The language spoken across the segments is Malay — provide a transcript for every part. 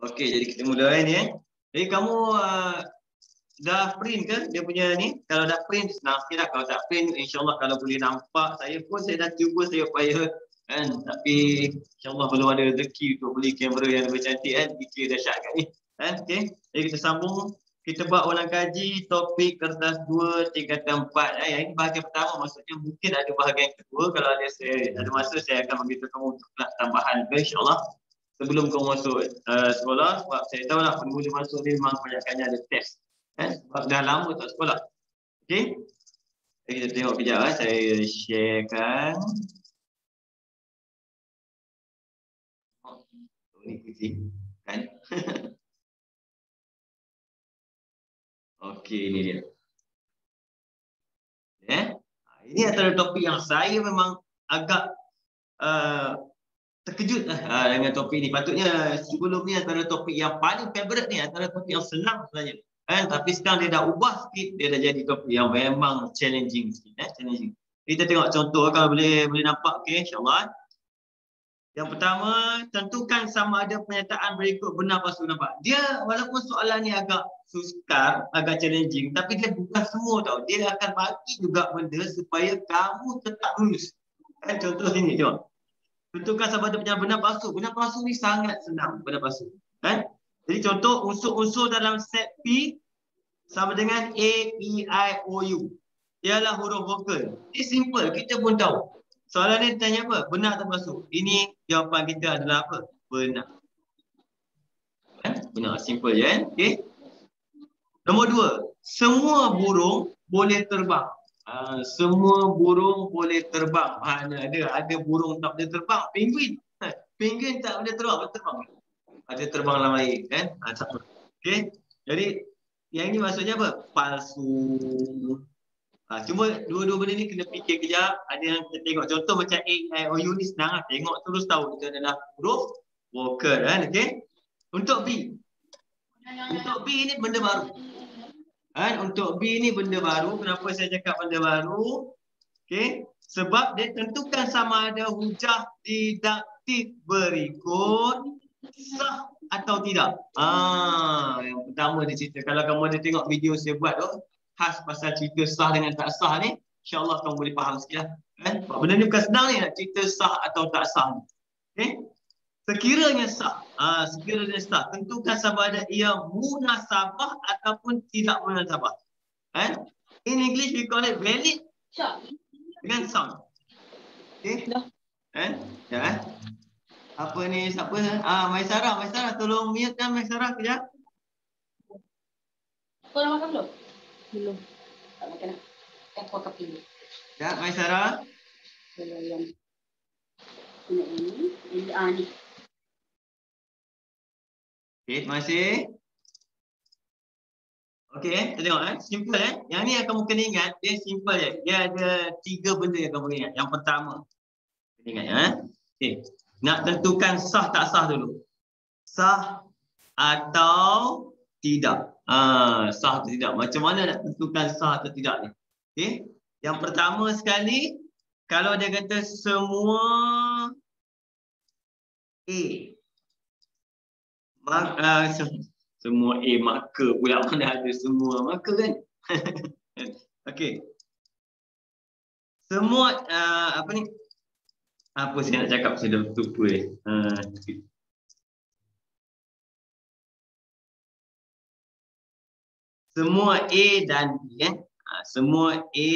Okey, jadi kita mula ni. Jadi kamu dah print ke dia punya ni? Kalau dah print senang sikit lah. Kalau tak print, insyaAllah kalau boleh nampak saya pun saya dah cuba saya upaya kan. Tapi insyaAllah belum ada rezeki untuk beli kamera yang lebih cantik kan. Fikir dahsyat kat ni. Kan? Okey. Jadi kita sambung. Kita buat ulang kaji topik kertas 2, 3, 4. Yang ini bahagian pertama. Maksudnya mungkin ada bahagian kedua. Kalau ada masa saya akan beritahu kamu untuk kelas tambahan ke insyaAllah. Sebelum kau masuk sekolah, sebab saya tahu lah mula masuk ni memang kebanyakannya ada test. Sebab dah lama tak sekolah. Okey? Jadi kita tengok kejap saya sharekan. Oh, ni kucing kan? Okey, ini dia. Ini antara topik yang saya memang agak terkejut dengan topik ni. Patutnya sebelum ni antara topik yang paling favourite ni, antara topik yang senang sebenarnya. Tapi sekarang dia dah ubah sikit, dia dah jadi topik yang memang challenging sikit. Challenging. Kita tengok contoh kalau boleh nampak. Okey, insyaAllah. Yang pertama, tentukan sama ada pernyataan berikut benar palsu. Nampak? Dia walaupun soalan ni agak sukar, agak challenging, tapi dia bukan semua tau. Dia akan bagi juga benda supaya kamu tetap lulus. Contoh sini, tengok. Tentukan sama ada pernyataan benar palsu. Benar palsu ni sangat senang, benar palsu. Jadi contoh unsur-unsur dalam set P sama dengan A, E, I, O, U. Ialah huruf vokal. Ini simple, kita pun tahu. Soalan ni tanya apa? Benar atau palsu? Ini jawapan kita adalah apa? Benar. Benar, simple je kan? Okey. Nombor 2, semua burung boleh terbang. Semua burung boleh terbang. Mana ada burung tak boleh terbang? Penguin. Penguin tak boleh terbang. Ada terbang dalam air kan? Okey. Jadi yang ini maksudnya apa? Palsu. Cuma dua-dua benda ni kena fikir kejap. Ada yang kita tengok contoh macam A, I, O, U ni senang lah. Tengok terus tahu itu adalah huruf vokal kan. Okey. Untuk B. Untuk B ni benda baru. Untuk B ni benda baru. Kenapa saya cakap benda baru? Okey. Sebab dia tentukan sama ada hujah didaktik berikut sah atau tidak. Yang pertama dia cerita. Kalau kamu ada tengok video saya buat tu, khas pasal cerita sah dengan tak sah ni, insyaAllah kamu boleh faham sikit lah. Benda ni bukan senang ni nak cerita sah atau tak sah ni. Okay? Sekiranya sah, tentukan sama ada ia munasabah ataupun tidak munasabah. In English we call it valid dengan sound. Okay? Apa ni, siapa? Maisara, tolong mute kan Maisara kejap. Kau dah makan belum? Belum. Tak makan lah. Aku akan pilih. Ya, Maisara. Yang ini. Ni. Okey, terima kasih. Okey, kita tengok simple Yang ni yang kamu kena ingat, dia simple je. Dia ada 3 benda yang kamu ingat. Yang pertama, kena ingat Okey. Nak tentukan sah tak sah dulu. Sah atau tidak. Sah atau tidak. Macam mana nak tentukan sah atau tidak ni? Okey. Yang pertama sekali, kalau dia kata semua A. Semua A maka pula, mana ada semua maka kan? Okey. Semua apa ni? Apa saya nak cakap, saya dah lupa Semua A dan B semua A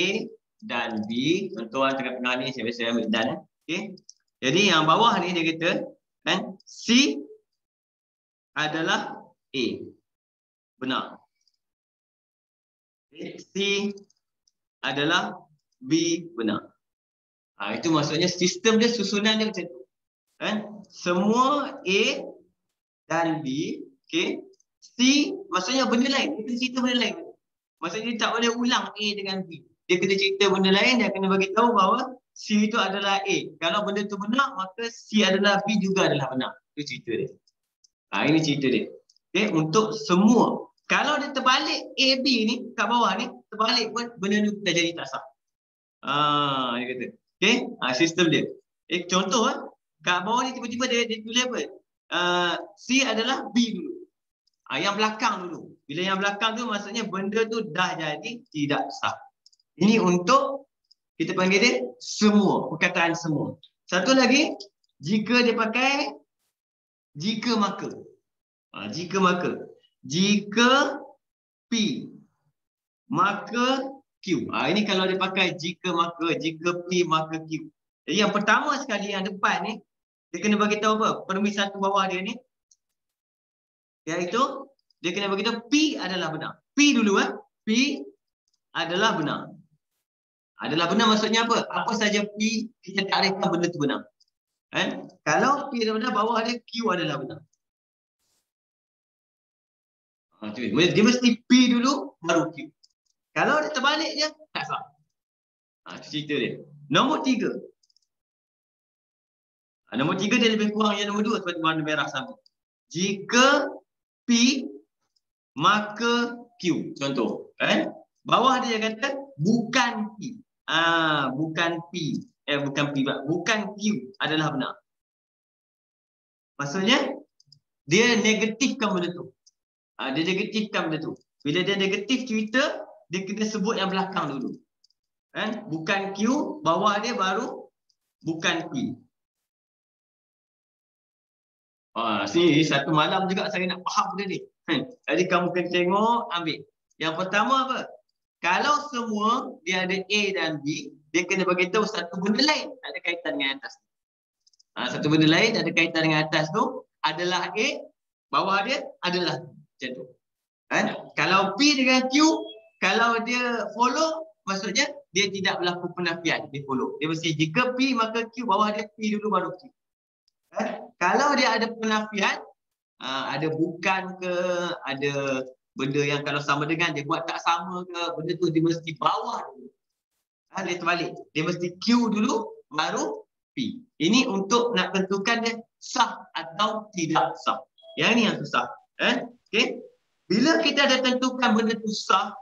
dan B. Contoh tengah-tengah ni saya biasa ambil dan okey. Jadi yang bawah ni dia kata C adalah A. Benar. C adalah B. Benar. Itu maksudnya sistem dia, susunan dia macam tu. Semua A dan B. Okay. C maksudnya benda lain. Dia kena cerita benda lain. Maksudnya dia tak boleh ulang A dengan B. Dia kena cerita benda lain. Dia kena bagi tahu bahawa C itu adalah A. Kalau benda tu benar, maka C adalah B juga adalah benar. Itu cerita dia. Ini cerita dia. Okay. Untuk semua. Kalau dia terbalik A, B ni kat bawah ni, terbalik pun benda ni dah jadi tak sah. Dia kata. Okay. Sistem dia. Contoh kat bawah ni tiba-tiba dia tulis apa? C adalah B dulu. Yang belakang dulu. Bila yang belakang tu maksudnya benda tu dah jadi tidak sah. Ini untuk kita panggil dia semua, perkataan semua. Satu lagi, jika dia pakai jika maka. Jika maka. Jika P maka Q. Ini kalau dia pakai jika maka, jika P maka Q. Jadi yang pertama sekali yang depan ni, dia kena bagi tahu apa? Permis satu bawah dia ni. Iaitu dia kena bagi tahu P adalah benar. P dulu P adalah benar. Adalah benar maksudnya apa? Apa saja P kita takrifkan benda tu benar. Kalau P adalah benar, bawah dia Q adalah benar. Dia mesti P dulu baru Q. Kalau dia terbalik je tak sah. Itu cerita dia. Nombor 3. Nombor 3 dia lebih kurang yang nombor 2 sebab warna merah sama. Jika P maka Q. Contoh, bawah dia kata bukan P. Bukan P. Bukan P, bukan Q adalah benar. Maksudnya dia negatifkan benda tu. Dia negatifkan benda tu. Bila dia negatif cerita, dia kena sebut yang belakang dulu. Bukan Q, bawah dia baru bukan P. Sini satu malam juga saya nak faham benda ni. Jadi kamu kena tengok, ambil. Yang pertama apa? Kalau semua dia ada A dan B, dia kena bagi tahu satu benda lain tak ada kaitan dengan atas. Satu benda lain tak ada kaitan dengan atas tu adalah A, bawah dia adalah macam tu. Kalau P dengan Q, kalau dia follow, maksudnya dia tidak berlaku penafian, dia follow. Dia mesti jika P maka Q, bawah dia P dulu baru Q. Kalau dia ada penafian, ada bukan ke, ada benda yang kalau sama dengan dia buat tak sama ke, benda tu dia mesti bawah dulu. Dia terbalik. Dia mesti Q dulu baru P. Ini untuk nak tentukan dia sah atau tidak sah. Yang ini yang susah. Okay. Bila kita ada tentukan benda tu sah,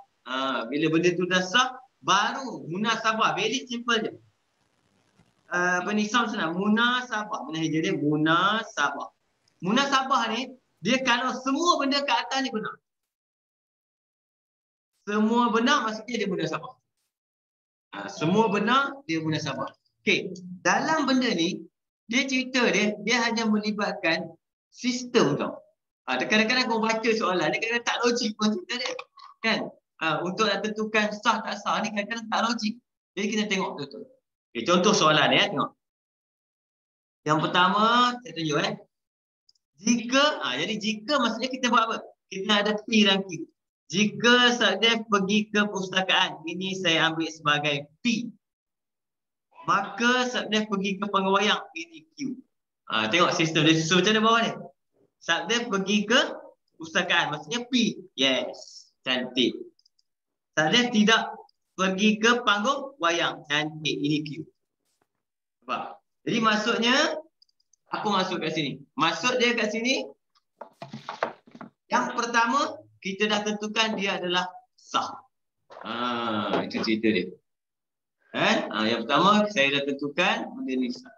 bila benda tu dah sah, baru munasabah. Very simple je. Sound senang. Munasabah. Mana hijau dia? Munasabah. Munasabah ni, dia kalau semua benda kat atas ni benar. Semua benar maksudnya dia munasabah. Semua benar, dia munasabah. Okey, dalam benda ni, dia cerita dia hanya melibatkan sistem tau. Kadang-kadang kau baca soalan, dia kadang-kadang tak logik pun cerita dia. Kan? Untuk nak tentukan sah tak sah ni kadang-kadang tak logik. Jadi kita tengok betul-betul. Okay, contoh soalan ni, tengok. Yang pertama, saya tunjuk Jika, jadi jika maksudnya kita buat apa? Kita ada P dan Q. Jika Sadef pergi ke perpustakaan, ini saya ambil sebagai P. Maka Sadef pergi ke pengawayang, ini Q. Tengok sistem dia susun macam mana bawah ni. Sadef pergi ke perpustakaan, maksudnya P. Yes, cantik. Sadef tidak pergi ke panggung wayang, cantik, ini Q. Nampak? Jadi maksudnya, aku masuk kat sini. Maksud dia kat sini, yang pertama, kita dah tentukan dia adalah sah. Itu cerita dia. Yang pertama, saya dah tentukan benda ni sah.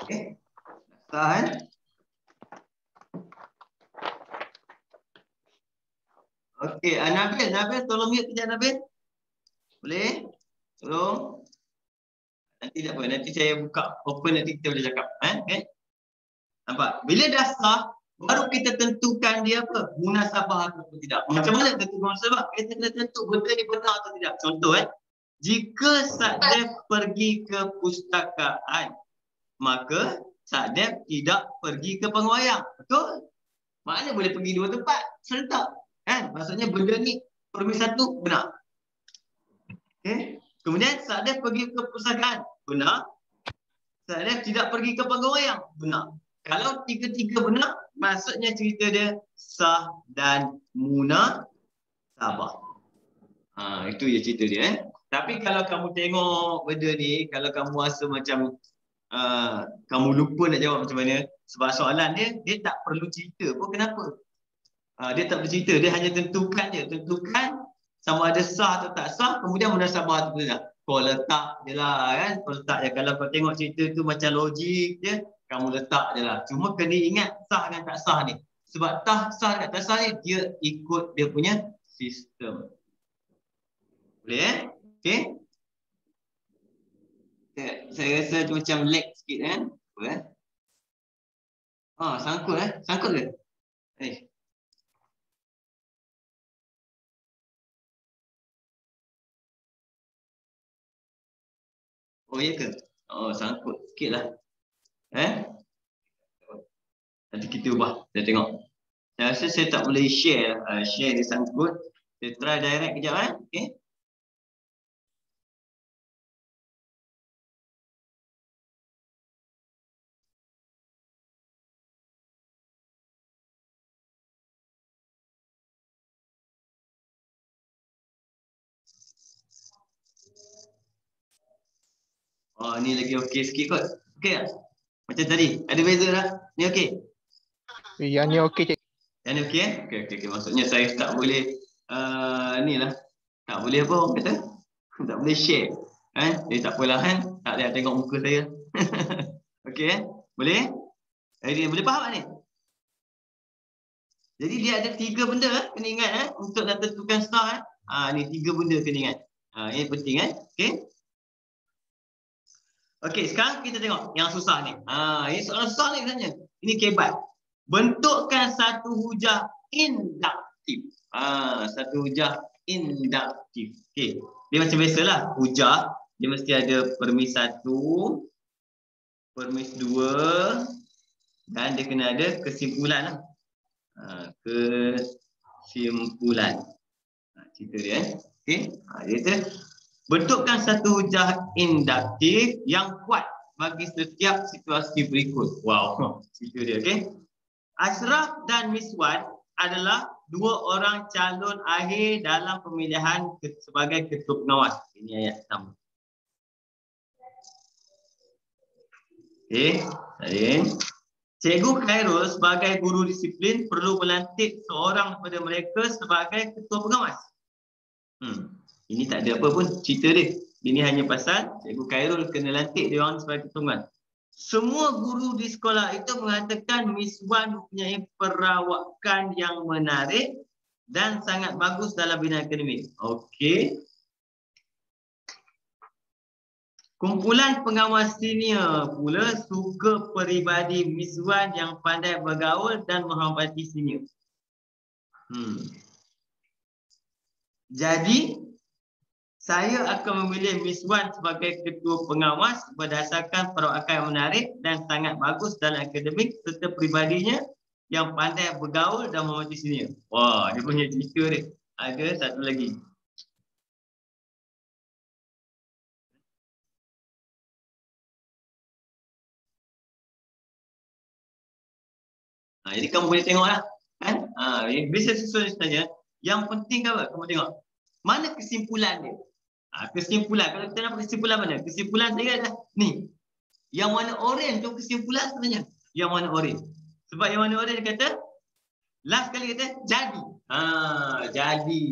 Okay. Sah, Okey, Nabil tolong mute kejap Nabil. Boleh? Tolong. Nanti tak apa, nanti saya buka open nanti kita boleh cakap. Okay? Nampak? Bila dah sah, baru kita tentukan dia apa? Munasabah atau tidak. Macam mana tentu munasabah? Kita kena tentu benda ni benar atau tidak. Contoh jika Sadef pergi ke perpustakaan, maka Sadef tidak pergi ke pengawayang. Betul? Maknanya boleh pergi dua tempat serentak. Maksudnya benda ni permis satu benar. Okay? Kemudian Sadef pergi ke perpustakaan, benar. Sadef tidak pergi ke pengawayang, benar. Kalau tiga-tiga benar, maksudnya cerita dia sah dan munasabah. Itu je cerita dia. Tapi kalau kamu tengok benda ni, kalau kamu rasa macam kamu lupa nak jawab macam mana, sebab soalan dia tak perlu cerita pun. Kenapa? Dia tak bercerita, dia hanya tentukan je. Tentukan sama ada sah atau tak sah, kemudian munasabah tu dah. Kau letak je lah kan. Kau letak je. Kalau kau tengok cerita tu macam logik je, kamu letak je lah. Cuma kena ingat sah dan tak sah ni. Sebab sah dan tak sah ni, dia ikut dia punya sistem. Boleh Okay. Saya rasa tu macam lag sikit kan. Apa sangkut Sangkut ke? Oh ya ke? Oh sangkut sikit lah. Nanti kita ubah. Saya tengok. Saya rasa saya tak boleh share. Share dia sangkut. Saya try direct kejap Okay. Oh ni lagi okey sikit kot. Okey tak? Macam tadi. Ada beza dah. Ni okey? Yang ni okey cik. Yang ni okey Okey. Maksudnya saya tak boleh ni lah. Tak boleh apa orang kata? Tak boleh share. Tak apalah kan? Tak boleh tengok muka saya. Okey Boleh? Boleh faham tak ni? Jadi dia ada 3 benda kena ingat untuk nak tentukan star ni 3 benda kena ingat. Ini penting Okey. Okey, sekarang kita tengok yang susah ni. Ini soalan susah ni sebenarnya. Ini kebat. Bentukkan satu hujah induktif. Satu hujah induktif. Okey. Dia macam biasalah, hujah dia mesti ada permis 1, permis 2 dan dia kena ada kesimpulan lah. Kesimpulan. Cerita dia Okey. Dia kata bentukkan satu hujah induktif yang kuat bagi setiap situasi berikut. Wow, cerita dia okey. Ashraf dan Miswan adalah 2 orang calon akhir dalam pemilihan sebagai ketua pengawas. Ini ayat pertama. Okey, Salim. Cikgu Khairul sebagai guru disiplin perlu melantik seorang daripada mereka sebagai ketua pengawas. Ini tak ada apa pun cerita dia. Ini hanya pasal Cikgu Khairul kena lantik dia orang sebagai ketua pengawas. Semua guru di sekolah itu mengatakan Miss Wan mempunyai perawakan yang menarik dan sangat bagus dalam bidang akademik. Okey. Kumpulan pengawas senior pula suka peribadi Miss Wan yang pandai bergaul dan menghormati senior. Jadi, saya akan memilih Miss Wan sebagai ketua pengawas berdasarkan perawakan yang menarik dan sangat bagus dalam akademik serta peribadinya yang pandai bergaul dan menghormati senior. Wah, dia punya cerita dia. Ada satu lagi. Jadi kamu boleh tengoklah. Bisa susun sebenarnya. Yang penting apa? Kamu tengok. Mana kesimpulan dia? Kesimpulan. Kalau kita nak kesimpulan mana? Kesimpulan saya adalah ni. Yang warna oren tu kesimpulan sebenarnya. Yang warna oren. Sebab yang warna oren dia kata, last kali kata, jadi.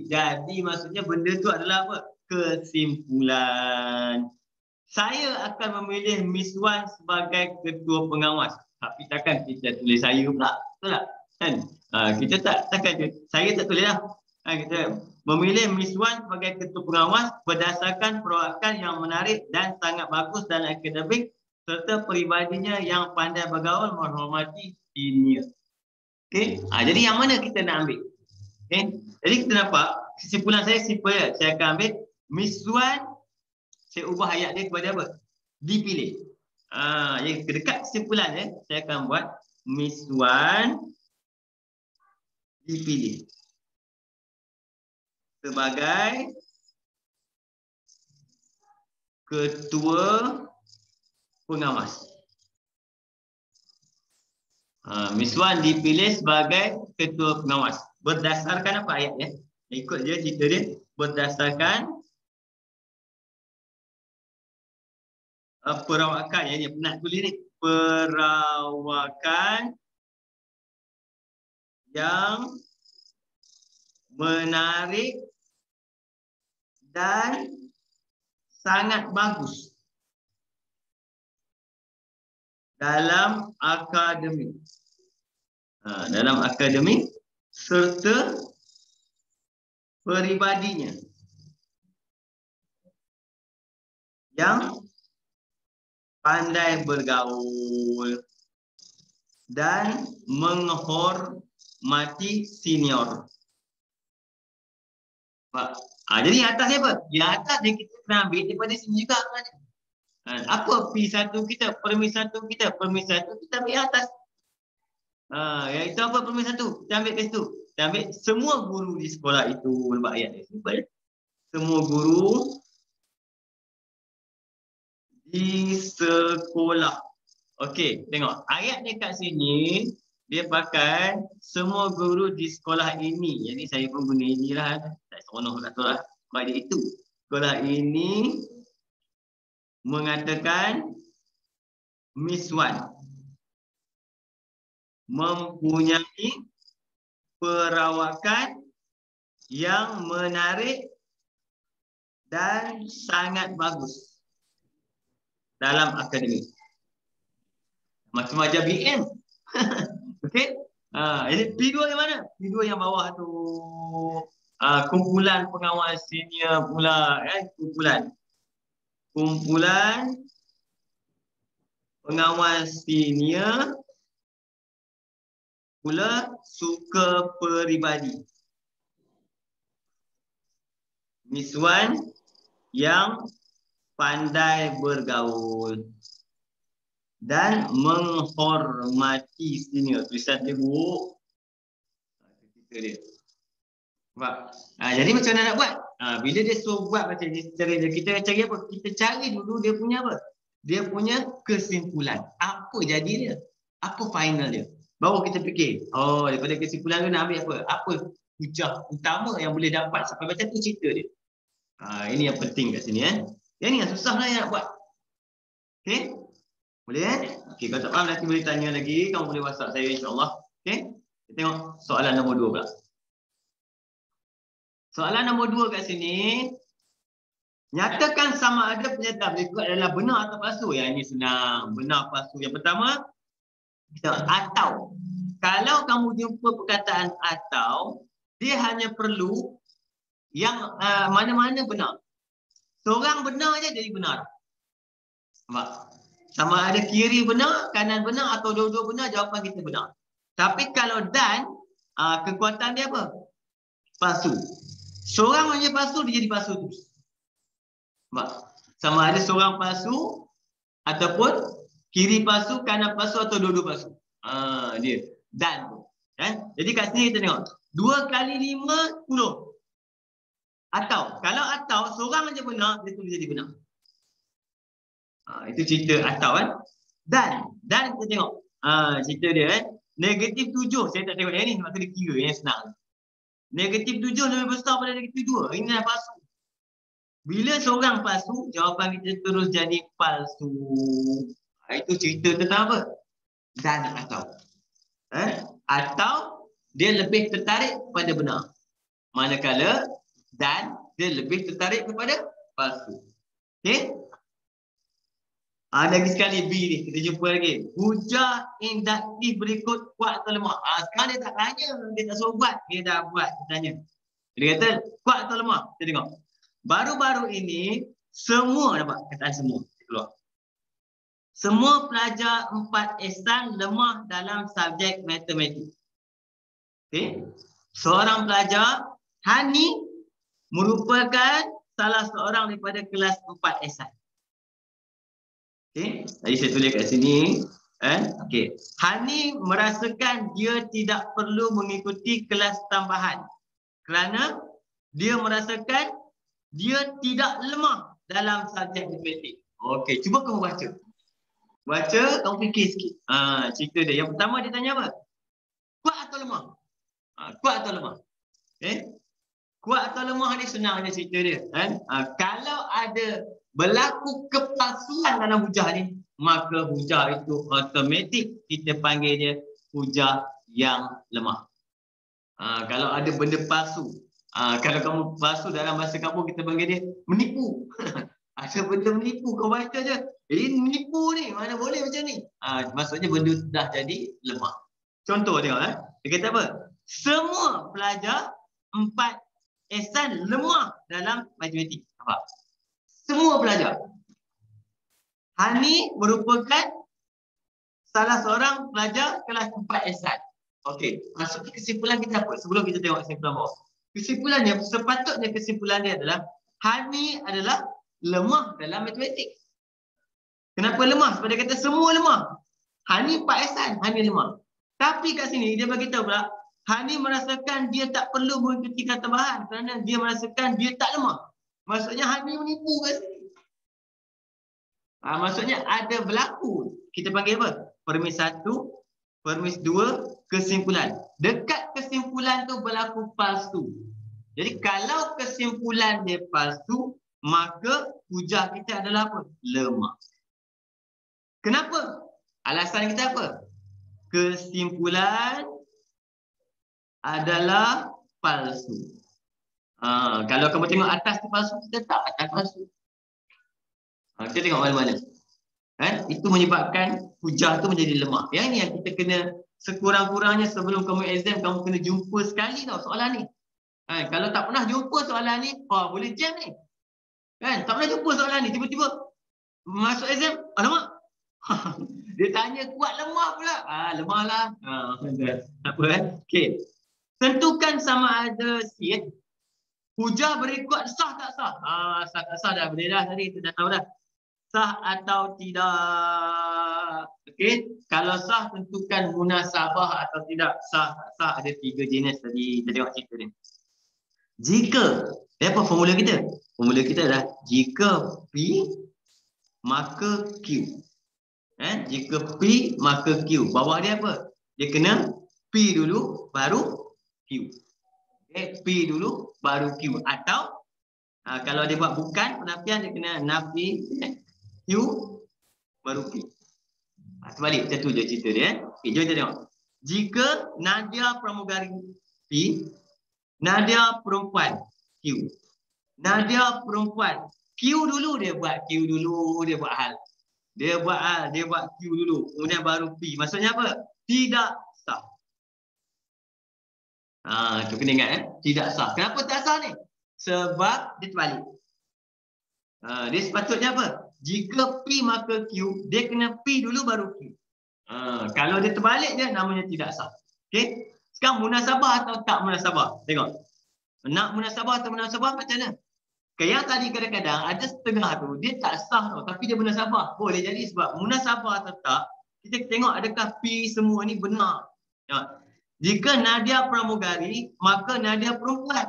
Jadi maksudnya benda tu adalah apa? Kesimpulan. Saya akan memilih Miss Wan sebagai ketua pengawas. Tapi takkan kita tulis saya pula. Betul tak? Kan? Kita takkan saya tak tulis lah. Kita memilih Miss Wan sebagai ketua pengawas berdasarkan perawakan yang menarik dan sangat bagus dalam akademik serta peribadinya yang pandai bergaul menghormati senior. Okey. Jadi yang mana kita nak ambil? Okey. Jadi kita nampak kesimpulan saya simple je. Saya akan ambil Miss Wan, saya ubah ayat dia kepada apa? Dipilih. Yang dekat kesimpulan saya akan buat Miss Wan dipilih sebagai ketua pengawas. Miss Wan dipilih sebagai ketua pengawas. Berdasarkan apa ayatnya? Ikut je cerita dia. Berdasarkan perawakan yang dia pernah tulis ni. Perawakan yang menarik dan sangat bagus dalam akademik. Dalam akademik serta peribadinya yang pandai bergaul dan menghormati senior. Jadi atas ni apa? Yang atas ni kita kena ambil daripada sini juga. Apa P1 kita? Permis 1 kita. Permis 1 kita ambil atas. Iaitu apa permis 1? Kita ambil kat situ. Kita ambil semua guru di sekolah itu. Nampak ayat ni? Semua guru di sekolah. Okey, tengok. Ayat ni kat sini, dia pakai semua guru di sekolah ini. Jadi saya pun guna inilah. Tak seronok kata lah. Pada itu. Sekolah ini mengatakan Miss Wan mempunyai perawakan yang menarik dan sangat bagus dalam akademik. Macam-macam BM. Okey. Ini P2 yang mana? P2 yang bawah tu. Kumpulan pengawal senior pula. Kumpulan pengawal senior pula suka peribadi. Miss Wan yang pandai bergaul dan menghormati senior. Tulisan dia buruk. Kita dia. Jadi macam mana nak buat? Bila dia suruh buat macam ni, kita cari apa? Kita cari dulu dia punya apa? Dia punya kesimpulan. Apa jadi dia? Apa final dia? Baru kita fikir. Oh, daripada kesimpulan tu nak ambil apa? Apa hujah utama yang boleh dapat sampai macam tu cerita dia. Ini yang penting kat sini. Yang ni yang susah lah yang nak buat. Okey? Boleh Okey, kalau tak faham nanti boleh tanya lagi. Kamu boleh WhatsApp saya insyaAllah. Okey? Kita tengok soalan nombor 2 pula. Soalan nombor 2 kat sini. Nyatakan sama ada pernyataan berikut adalah benar atau palsu. Yang ini senang. Benar palsu. Yang pertama, kita atau. Kalau kamu jumpa perkataan atau, dia hanya perlu yang mana-mana benar. Seorang benar je jadi benar. Nampak? Sama ada kiri benar, kanan benar atau dua-dua benar, jawapan kita benar. Tapi kalau dan, kekuatan dia apa? Palsu. Seorang hanya palsu, dia jadi palsu terus. Sama ada seorang palsu ataupun kiri palsu, kanan palsu atau dua-dua palsu. Dia dan. Jadi kat sini kita tengok 2 kali 5 10. Atau kalau atau seorang aja benar, dia tulis jadi benar. Itu cerita atau kan. Dan kita tengok cerita dia negatif 7. Saya tak tengok yang ni sebab kena kira yang senang. Negatif 7 lebih besar pada negatif 2. Ini dah palsu. Bila seorang palsu, jawapan kita terus jadi palsu. Itu cerita tentang apa? Dan atau. Atau dia lebih tertarik pada benar. Manakala dan dia lebih tertarik kepada palsu. Okey? Lagi sekali B ni, kita jumpa lagi. Hujah induktif berikut kuat atau lemah. Sekarang dia tak tanya, dia tak suruh buat. Dia dah buat, dia tanya. Dia kata kuat atau lemah. Kita tengok. Baru-baru ini, semua dapat kataan semua. Keluar. Semua pelajar 4 Ehsan lemah dalam subjek matematik. Okay. Seorang pelajar, Hani, merupakan salah seorang daripada kelas 4 Ehsan. Okay. Tadi saya tulis kat sini. Okay. Hani merasakan dia tidak perlu mengikuti kelas tambahan kerana dia merasakan dia tidak lemah dalam subjek matematik. Okey, cuba kamu baca. Baca, kamu fikir sikit. Cerita dia. Yang pertama dia tanya apa? Kuat atau lemah? Kuat atau lemah? Okay. Kuat atau lemah ni senang dia cerita dia. Kalau ada berlaku kepalsuan dalam hujah ni, maka hujah itu automatik kita panggil dia hujah yang lemah. Kalau ada benda palsu Kalau kamu palsu dalam bahasa kampung, kita panggil dia menipu. Ada benda menipu, kau baca je. Menipu ni, mana boleh macam ni. Maksudnya benda dah jadi lemah. Contoh tengok. Dia kata apa? Semua pelajar 4 Ehsan lemah dalam matematik. Nampak? Semua pelajar. Hani merupakan salah seorang pelajar kelas 4 Ehsan. Okey, maksudnya kesimpulan kita apa? Sebelum kita tengok kesimpulan bawah. Kesimpulannya, sepatutnya kesimpulan dia adalah Hani adalah lemah dalam matematik. Kenapa lemah? Sebab dia kata semua lemah. Hani 4 Ehsan, Hani lemah. Tapi kat sini dia bagi tahu pula, Hani merasakan dia tak perlu mengikuti kata bahan kerana dia merasakan dia tak lemah. Maksudnya Hani menipu kat sini. Maksudnya ada berlaku. Kita panggil apa? Permis 1, permis 2, kesimpulan. Dekat kesimpulan tu berlaku palsu. Jadi kalau kesimpulan dia palsu, maka hujah kita adalah apa? Lemah. Kenapa? Alasan kita apa? Kesimpulan adalah palsu. Kalau kamu tengok atas tu palsu, kita tak atas palsu. Kita tengok mana-mana. Itu menyebabkan hujah tu menjadi lemah. Yang ni yang kita kena sekurang-kurangnya sebelum kamu exam, kamu kena jumpa sekali tau soalan ni. Kalau tak pernah jumpa soalan ni, boleh jam ni. Tak pernah jumpa soalan ni, tiba-tiba masuk exam, alamak. Dia tanya kuat lemah pula. Lemah lah. Tak apa Okey. Tentukan sama ada C. Hujah berikut sah tak sah? Sah tak sah dah boleh dah tadi, kita dah tahu dah. Sah atau tidak. Okey. Kalau sah, tentukan munasabah atau tidak. Sah tak sah, ada 3 jenis tadi. Kita tengok cerita ni. Jika, apa formula kita? Formula kita adalah jika P maka Q. Jika P maka Q. Bawah dia apa? Dia kena P dulu baru Q. P dulu baru Q. Atau kalau dia buat bukan penafian, dia kena nafi Q baru Q. Terbalik, macam tu je cerita dia. Okay, jom kita tengok. Jika Nadia pramugari P, Nadia perempuan Q. Nadia perempuan Q dulu, dia buat Q dulu, dia buat hal. Dia buat Q dulu, kemudian baru P. Maksudnya apa? Tidak sah. Itu kena ingat tidak sah. Kenapa tak sah ni? Sebab dia terbalik. Dia sepatutnya apa? Jika P maka Q, dia kena P dulu baru Q. Kalau dia terbalik dia, namanya tidak sah. Okey? Sekarang munasabah atau tak munasabah? Tengok. Nak munasabah atau munasabah macam mana? Yang tadi kadang-kadang ada setengah tu dia tak sah tau, tapi dia munasabah. Boleh jadi sebab munasabah atau tak, kita tengok adakah P semua ni benar. Jika Nadia pramugari, maka Nadia perempuan.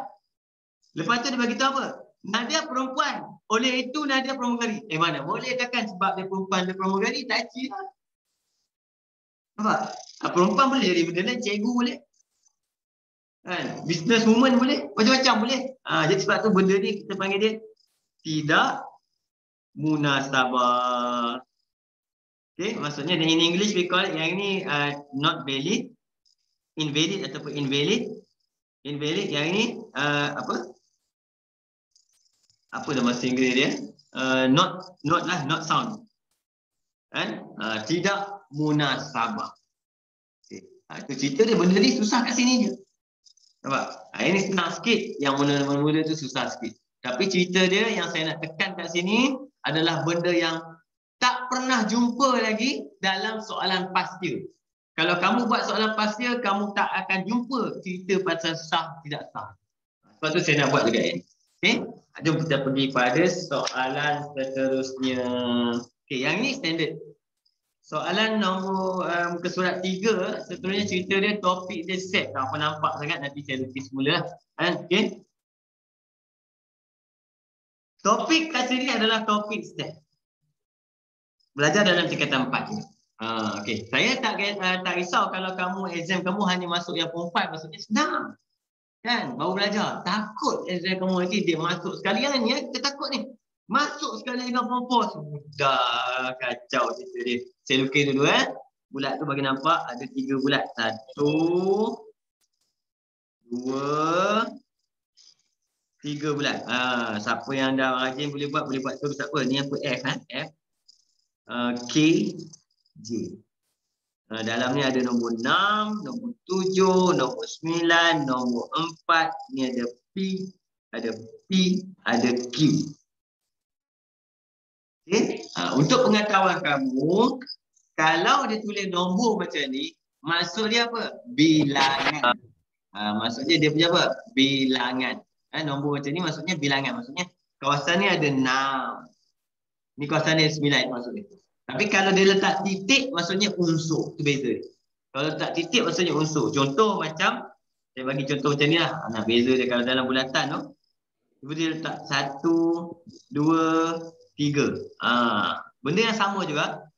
Lepas tu dia bagi tahu apa? Nadia perempuan. Oleh itu Nadia pramugari. Mana? Boleh takkan sebab dia perempuan dia pramugari, tak cik lah. Nampak? Perempuan boleh jadi benda lain, cikgu boleh. Business woman boleh, macam-macam boleh. Jadi sebab tu benda ni kita panggil dia tidak munasabah. Okay, maksudnya in English we call it, yang ini not valid, invalid ataupun invalid. Invalid, yang ini apa dah bahasa Inggeris dia? Not sound. Tidak munasabah. Okay. Itu cerita dia, benda ni susah kat sini je. Nampak? Ini senang sikit, yang mula-mula tu susah sikit. Tapi cerita dia yang saya nak tekan kat sini adalah benda yang tak pernah jumpa lagi dalam soalan pastia. Kalau kamu buat soalan pastia, kamu tak akan jumpa cerita pasal sah tidak sah. Sebab tu saya nak buat juga ni. Okey, jom kita pergi pada soalan seterusnya. Okey, yang ni standard. Soalan nombor muka surat 3, seterusnya cerita dia topik dia set. Tak apa nampak sangat, nanti saya lukis semula. Okey. Topik kat sini adalah topik set. Belajar dalam tingkatan 4 ni. Okey. Saya tak risau kalau kamu exam kamu hanya masuk yang form 5, maksudnya senang. Kan? Baru belajar. Takut exam kamu nanti dia masuk sekali kan ni, kita takut ni. Masuk sekali dengan form 4, sudah kacau cerita dia. Saya lukis dulu bulat tu bagi nampak ada 3 bulat. 1, 2, 3 bulan. Siapa yang dah rajin boleh buat terus tak apa. Ni apa F F. K J. Dalam ni ada nombor 6, nombor 7, nombor 9, nombor 4. Ni ada P, ada Q. Okay? Untuk pengetahuan kamu, kalau dia tulis nombor macam ni, maksud dia apa? Bilangan. Maksudnya dia punya apa? Bilangan. Nombor macam ni maksudnya bilangan. Maksudnya kawasan ni ada 6. Ni kawasan ni 9 maksudnya. Tapi kalau dia letak titik, maksudnya unsur. Itu beza. Kalau letak titik, maksudnya unsur. Contoh macam, saya bagi contoh macam ni lah. Beza dia kalau dalam bulatan tu. Tiba dia letak 1, 2, 3. Benda yang sama juga.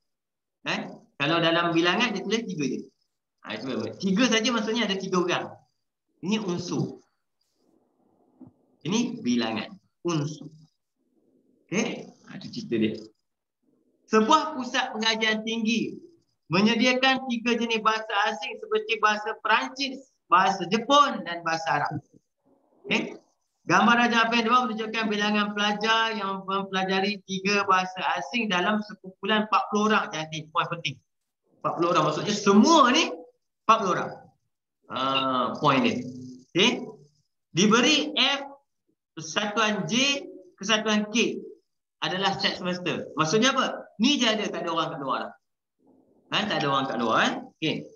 Kalau dalam bilangan, dia tulis 3 je. Itu berapa? 3 saja maksudnya ada 3 orang. Ini unsur. Ini bilangan. Unsur. Okey? Itu cerita dia. Sebuah pusat pengajian tinggi menyediakan 3 jenis bahasa asing seperti bahasa Perancis, bahasa Jepun dan bahasa Arab. Okay. Gambar Raja apa yang menunjukkan bilangan pelajar yang mempelajari 3 bahasa asing dalam sekumpulan 40 orang. Jadi poin penting. 40 orang maksudnya semua ni 40 orang. Poin dia. Okay. Diberi F kesatuan J, kesatuan K adalah set semester. Maksudnya apa? Ni je ada, tak ada orang kat luar lah. Tak ada orang kat luar. Okay.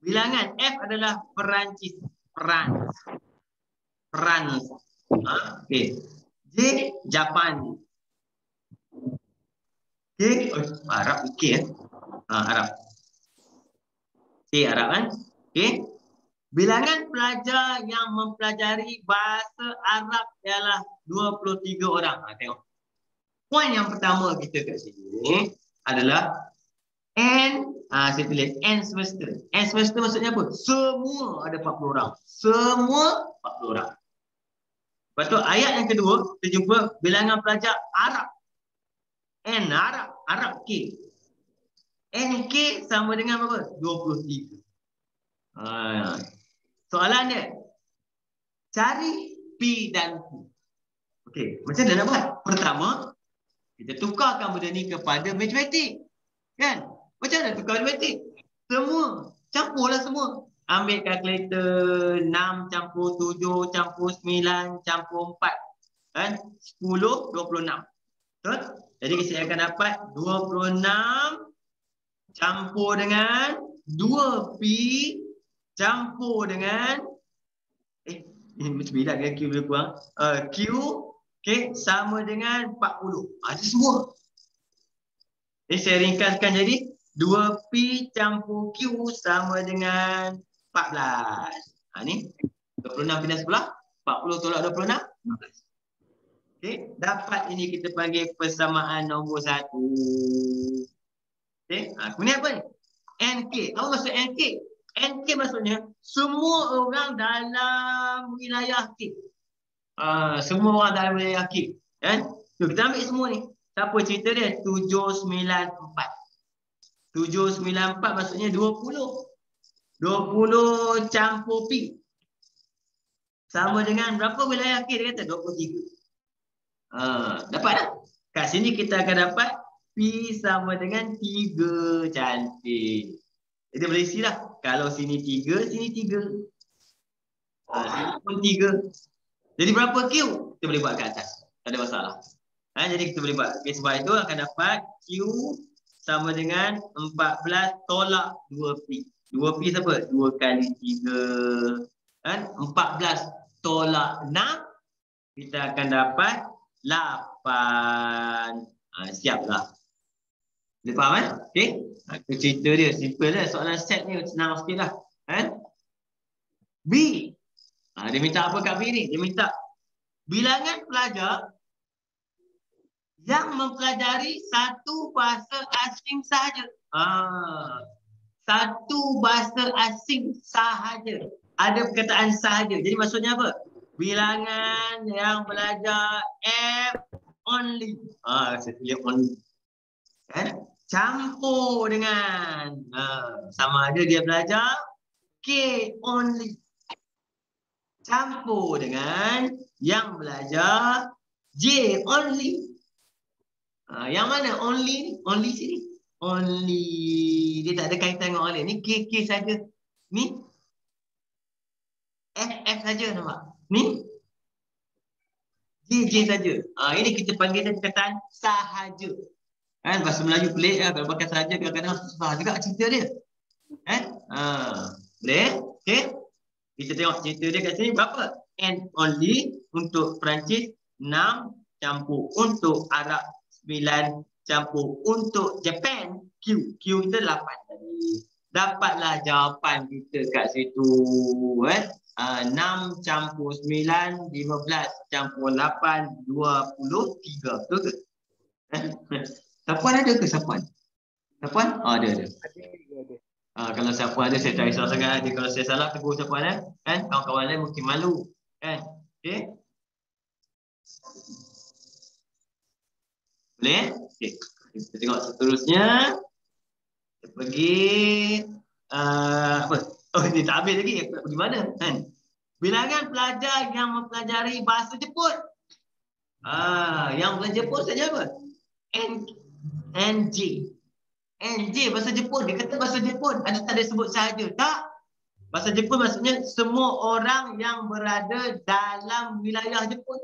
Bilangan F adalah Perancis. Perancis. Okay. J, Japan. Okay. Arab, okay. Arab. Okay, Arab kan? Okay. Bilangan pelajar yang mempelajari bahasa Arab ialah 23 orang. Tengok. Poin yang pertama kita kat sini adalah N, saya tulis N semester. N semester maksudnya apa? Semua ada 40 orang. Semua 40 orang. Lepas tu ayat yang kedua, kita jumpa bilangan pelajar Arab. N Arab, Arab K. NK sama dengan berapa? 23. Soalan dia, cari P dan Q. Okey, macam mana nak buat? Pertama, kita tukarkan benda ni kepada matematik. Kan? Macam mana tukar matematik? Semua. Campurlah semua. Ambil kalkulator 6 campur 7 campur 9 campur 4. Kan? 10, 26. Betul? Jadi saya akan dapat 26 campur dengan 2P campur dengan ini macam bila kan Q boleh kurang. Q okay, sama dengan 40. Ada semua. Jadi saya ringkaskan jadi 2P campur Q sama dengan 14. Ni 26 pindah sebelah. 40 tolak 26. 14. Okay. Dapat ini kita panggil persamaan nombor 1. Okay. Kemudian apa ni? NK. Apa maksud NK? NK maksudnya semua orang dalam wilayah K. Semua orang dalam wilayah K. Kan? Kita ambil semua ni. Siapa cerita dia? 794. 794 maksudnya 20. 20 campur P. Sama dengan berapa wilayah K? Dia kata 23. Dapat tak? Kat sini kita akan dapat P sama dengan 3. Cantik. Jadi boleh isi lah. Kalau sini 3, sini 3. Sini pun 3. Jadi berapa Q? Kita boleh buat kat atas. Tak ada masalah. Jadi kita boleh buat. Okay, sebab itu akan dapat Q sama dengan 14 tolak 2P. 2P siapa? 2 kali 3. 14 tolak 6. Kita akan dapat 8. Siaplah. Boleh faham kan? Okay. Itu cerita dia. Simple lah. Soalan set ni senang sikit lah. B. Dia minta apa kat B ni? Dia minta bilangan pelajar yang mempelajari satu bahasa asing sahaja. Satu bahasa asing sahaja. Ada perkataan sahaja. Jadi maksudnya apa? Bilangan yang belajar F only. Saya tulis only. Kan? Campur dengan sama ada dia belajar K only. Campur dengan yang belajar J only. Yang mana only ni? Only sini. Only. Dia tak ada kaitan dengan oleh. Ni K saja. Ni F saja nampak. Ni J saja. Ini kita panggil dia perkataan sahaja. Kan bahasa Melayu pelik lah. Kalau pakai sahaja kadang-kadang susah juga cerita dia. Boleh? Okey. Kita tengok cerita dia kat sini berapa? And only untuk Perancis 6 campur. Untuk Arab 9 campur. Untuk Japan Q kita 8 tadi. Dapatlah jawapan kita kat situ. 6 campur 9, 15 campur 8, 23. Betul ke? Sapuan ada ke sapuan? Sapuan? Ada. Kalau sapuan ada, saya tak risau sangat. Jadi kalau saya salah, tegur sapuan kan? Kawan-kawan lain mungkin malu. Kan? Okey? Boleh? Okey. Kita tengok seterusnya. Kita pergi apa? Oh, ini tak habis lagi. Pergi mana? Kan? Bilangan pelajar yang mempelajari bahasa Jepun. Yang belajar Jepun saja apa? NJ. NJ bahasa Jepun. Dia kata bahasa Jepun. Ada tak ada sebut sahaja? Tak. Bahasa Jepun maksudnya semua orang yang berada dalam wilayah Jepun.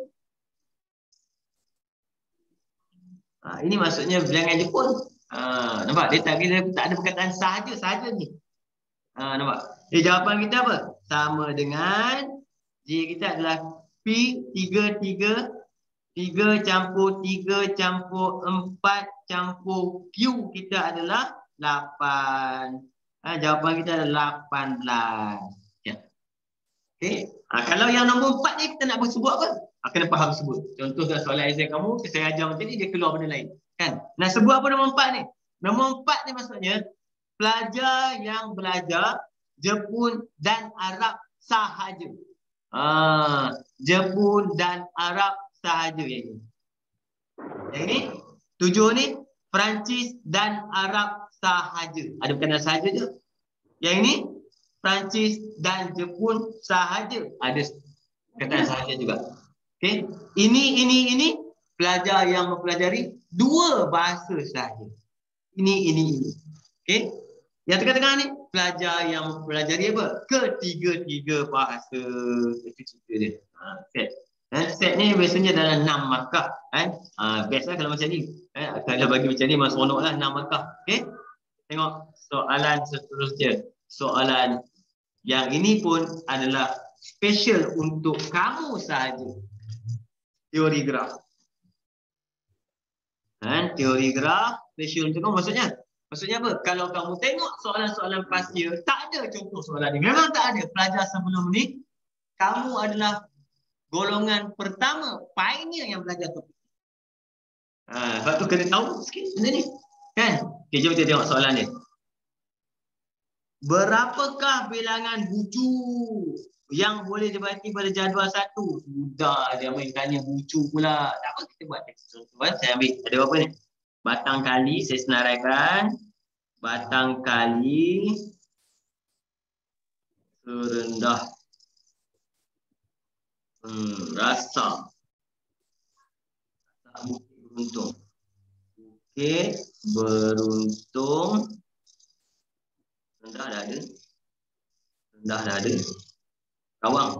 Ini maksudnya bilangan Jepun. Nampak? Dia tak ada perkataan sahaja ni. Nampak? Jawapan kita apa? Sama dengan J kita adalah P 3 campur 3 campur 4 campur Q kita adalah 8. Jawapan kita adalah 18. Ya. Okey. Kalau yang nombor 4 ni kita nak bersebut apa? Kena faham sebut. Contoh soalan exam kamu, saya ajar macam ni, dia keluar benda lain. Kan? Nak sebut apa nombor 4 ni? Nombor 4 ni maksudnya pelajar yang belajar Jepun dan Arab sahaja. Jepun dan Arab sahaja yang ini. Yang ini 7 ni Perancis dan Arab sahaja. Ada perkataan sahaja je. Yang ini Perancis dan Jepun sahaja. Ada perkataan sahaja juga. Okey. Ini pelajar yang mempelajari 2 bahasa sahaja. Ini. Okey. Yang tengah-tengah ni pelajar yang mempelajari apa? Ketiga-tiga bahasa. Itu cerita dia. Set. Set ni biasanya dalam 6 markah. Biasa kalau macam ni. Kalau bagi macam ni memang seronok lah 6 markah. Okey. Tengok soalan seterusnya. Soalan yang ini pun adalah special untuk kamu sahaja. Teori graf. Teori graf special untuk kamu maksudnya apa? Kalau kamu tengok soalan-soalan past year, tak ada contoh soalan ni. Memang tak ada. Pelajar sebelum ni, kamu adalah golongan pertama, pioneer yang belajar topik. Sebab tu kena tahu sikit benda ni. Kan? Okay, jom kita tengok soalan ni. Berapakah bilangan bucu yang boleh dibagi pada jadual 1? Sudah, dia main tanya bucu pula. Tak apa, kita buat contoh. Saya ambil, ada apa ni? Batang kali, saya senaraikan. Batang kali serendah rasa. Bukit beruntung. Bukit beruntung. Rendah dah ada. Rendah dah ada. Rawang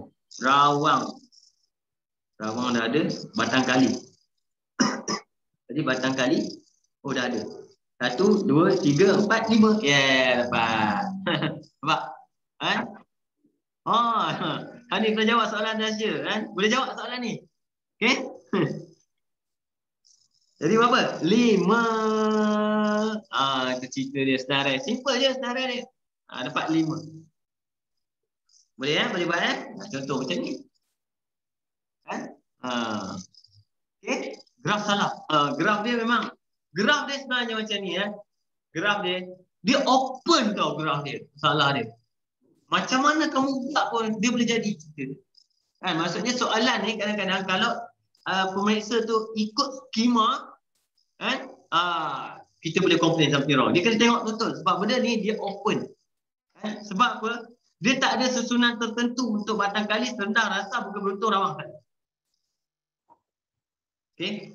dah ada. Batang kali. Jadi batang kali, dah ada. 1, 2, 3, 4, 5. Dapat. Nampak? Hanif dah jawab soalan rahsia. Boleh jawab soalan ni? Okey? Jadi berapa? 5. Itu cerita dia senarai. Simple je senarai dia. Dapat 5. Boleh Boleh buat contoh macam ni. Okey? Graf salah. Graf dia memang. Graf dia sebenarnya macam ni. Graf dia open tau graf dia. Salah dia. Macam mana kamu buat pun dia boleh jadi cerita. Maksudnya soalan ni kadang-kadang kalau pemeriksa tu ikut skema, kita boleh komplain something wrong. Dia kena tengok betul sebab benda ni dia open. Sebab apa? Dia tak ada susunan tertentu untuk batang kali, serendah rasa, bukan beruntung, rawang. Okey.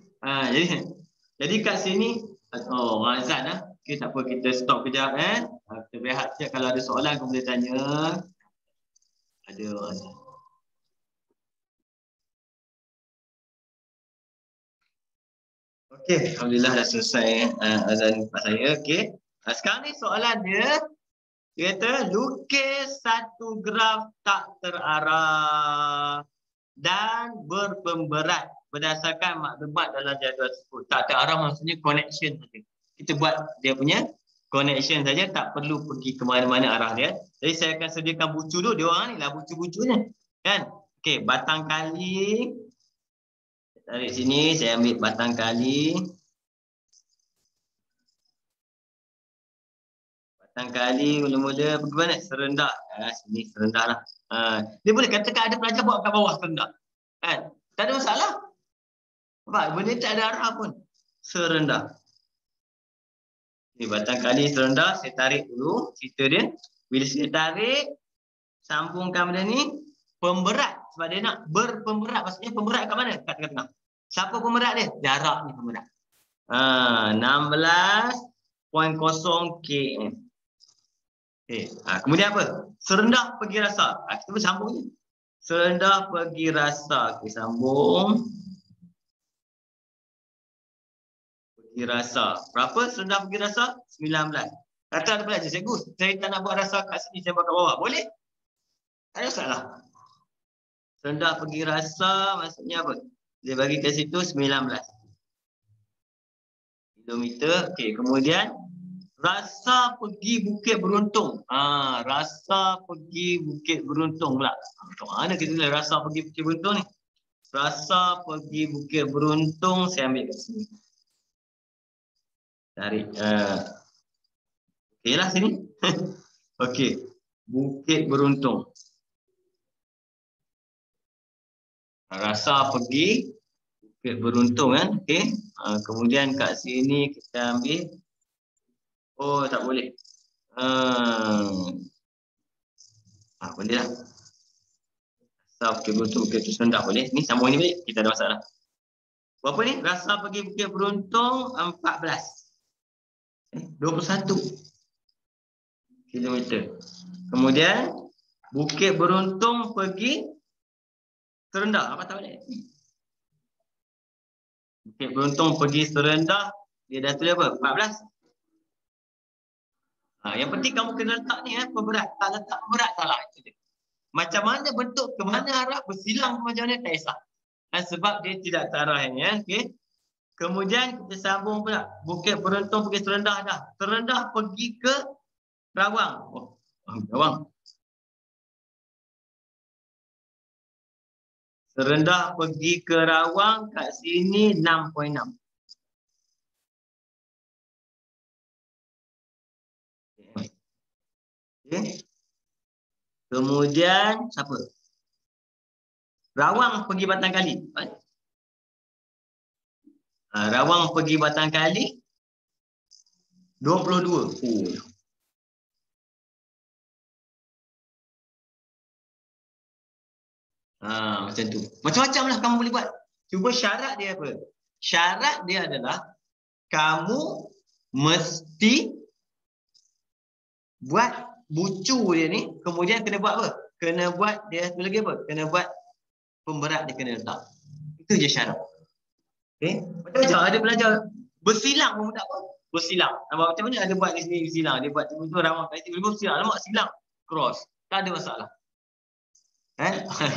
Jadi kat sini azan Okey, tak apa, kita stop kejap kita berehat sekejap. Kalau ada soalan kau boleh tanya. Ada azan. Okey, alhamdulillah dah selesai azan tempat saya. Okey. Sekarang ni soalan dia kata lukis satu graf tak terarah dan berpemberat berdasarkan maklumat dalam jadual tersebut. Tak terarah maksudnya connection saja. Kita buat dia punya connection saja, tak perlu pergi ke mana-mana arah dia. Jadi saya akan sediakan bucu dulu. Dia orang ni lah bucu-bucunya. Kan? Okey, batang kali. Tarik sini, saya ambil batang kali. Batang kali mula-mula pergi mana? Serendah. Sini serendah lah. Dia boleh katakan ada pelajar buat kat bawah serendah. Kan? Tak ada masalah. Sebab benda tak ada arah pun. Serendah. Ni batang kali serendah, saya tarik dulu cerita dia. Bila saya tarik, sambungkan benda ni, pemberat. Sebab dia nak berpemberat. Maksudnya pemberat kat mana? Kat tengah-tengah. Siapa pemberat dia? Jarak ni pemberat. 16.0 km. Kemudian apa? Serendah pergi rasa. Kita bersambung ni. Serendah pergi rasa. Kita sambung. Pergi rasa. Berapa serendah pergi rasa? 19. Kata ada pelajar, cikgu, saya tak nak buat rasa kat sini, saya buat kat bawah. Boleh? Tak ada masalah. Serendah pergi rasa maksudnya apa? Dia bagi kat situ 19 kilometer. Okey, kemudian rasa pergi Bukit Beruntung. Rasa pergi Bukit Beruntung pula. Kat mana kita boleh rasa pergi Bukit Beruntung ni? Rasa pergi Bukit Beruntung saya ambil kat sini. Tarik. Okey lah sini. Okey. Bukit Beruntung. Rasa pergi Bukit Beruntung kan. Okey. Kemudian kat sini kita ambil. Oh, tak boleh. Boleh lah. Rasa Bukit Beruntung, Bukit Beruntung tak boleh. Ni sambung ni boleh. Kita ada masalah. Berapa ni? Rasa pergi Bukit Beruntung 21 kilometer. Kemudian Bukit Beruntung pergi Serendah. Apa tak boleh? Bukit Beruntung pergi Serendah. Dia dah tulis apa? 14. Yang penting kamu kena letak ni pemberat. Tak letak pemberat salah. Itu dia. Macam mana bentuk, ke mana arah, bersilang macam mana, tak kisah. Sebab dia tidak terarah ni. Okay. Kemudian kita sambung pula. Bukit Beruntung pergi Serendah dah. Serendah pergi ke Rawang. Rawang. Serendah pergi ke Rawang kat sini 6.6. Okay. Kemudian siapa? Rawang pergi Batang Kali. Rawang pergi Batang Kali 22. Macam tu. Macam-macam lah kamu boleh buat. Cuba syarat dia apa? Syarat dia adalah kamu mesti buat bucu dia ni, kemudian kena buat apa? Kena buat dia tu lagi apa? Kena buat pemberat dia kena letak. Itu je syarat. Okay? Macam-macam ada belajar bersilang pun tak apa. Bersilang. Nampak macam mana ada buat di sini bersilang. Dia buat tu Rawang kat sini bersilang. Alamak silang. Cross. Tak ada masalah.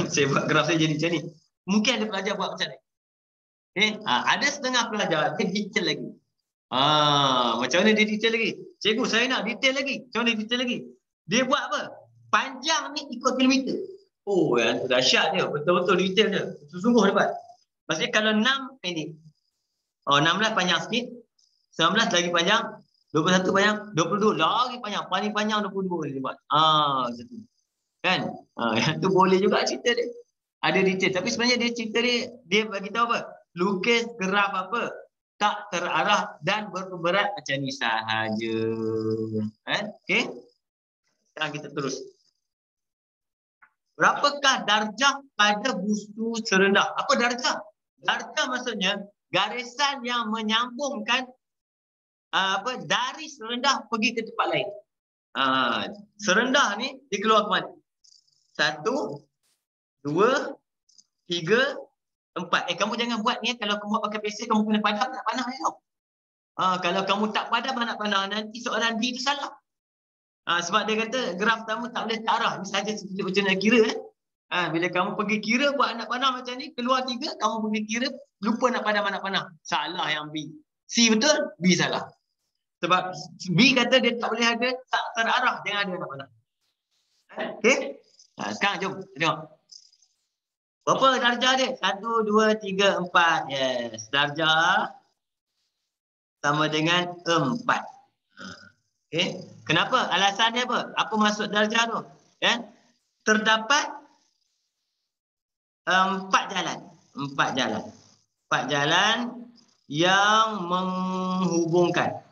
Saya buat graf saya jadi macam ni. Mungkin ada pelajar buat macam ni. Okay? Ada setengah pelajar dia detail lagi. Macam mana dia detail lagi? Cikgu saya nak detail lagi. Macam mana detail lagi? Dia buat apa? Panjang ni ikut kilometer. Yang tu dahsyat dia. Betul-betul detail dia. Sungguh dia buat. Maksudnya kalau 6 pendek. 16 panjang sikit. 19 lagi panjang. 21 panjang. 22 lagi panjang. Paling panjang 22 dia buat. Macam tu. Kan? Yang tu boleh juga cerita dia. Ada detail. Tapi sebenarnya dia cerita dia bagi tahu apa? Lukis graf apa? Tak terarah dan berpemberat macam ni sahaja. Okey? Sekarang kita terus. Berapakah darjah pada bustu serendah? Apa darjah? Darjah maksudnya garisan yang menyambungkan dari serendah pergi ke tempat lain. Serendah ni dikeluar ke mana? 1, 2, 3, 4. Kamu jangan buat ni. Kalau kamu buat pakai pensel, kamu kena padam nak panah ni tau. Kalau kamu tak padam nak panah, nanti soalan D tu salah. Sebab dia kata graf pertama tak boleh tak arah. Ni saja macam nak kira. Bila kamu pergi kira buat anak panah macam ni, keluar 3, kamu pergi kira, lupa nak padam anak panah. Salah yang B. C betul, B salah. Sebab B kata dia tak boleh ada, tak terarah, jangan ada anak panah. Okey? Sekarang jom tengok. Berapa darjah dia? 1, 2, 3, 4. Yes. Darjah sama dengan 4. Okey. Kenapa? Alasan dia apa? Apa maksud darjah tu? Terdapat 4 jalan. 4 jalan. 4 jalan yang menghubungkan.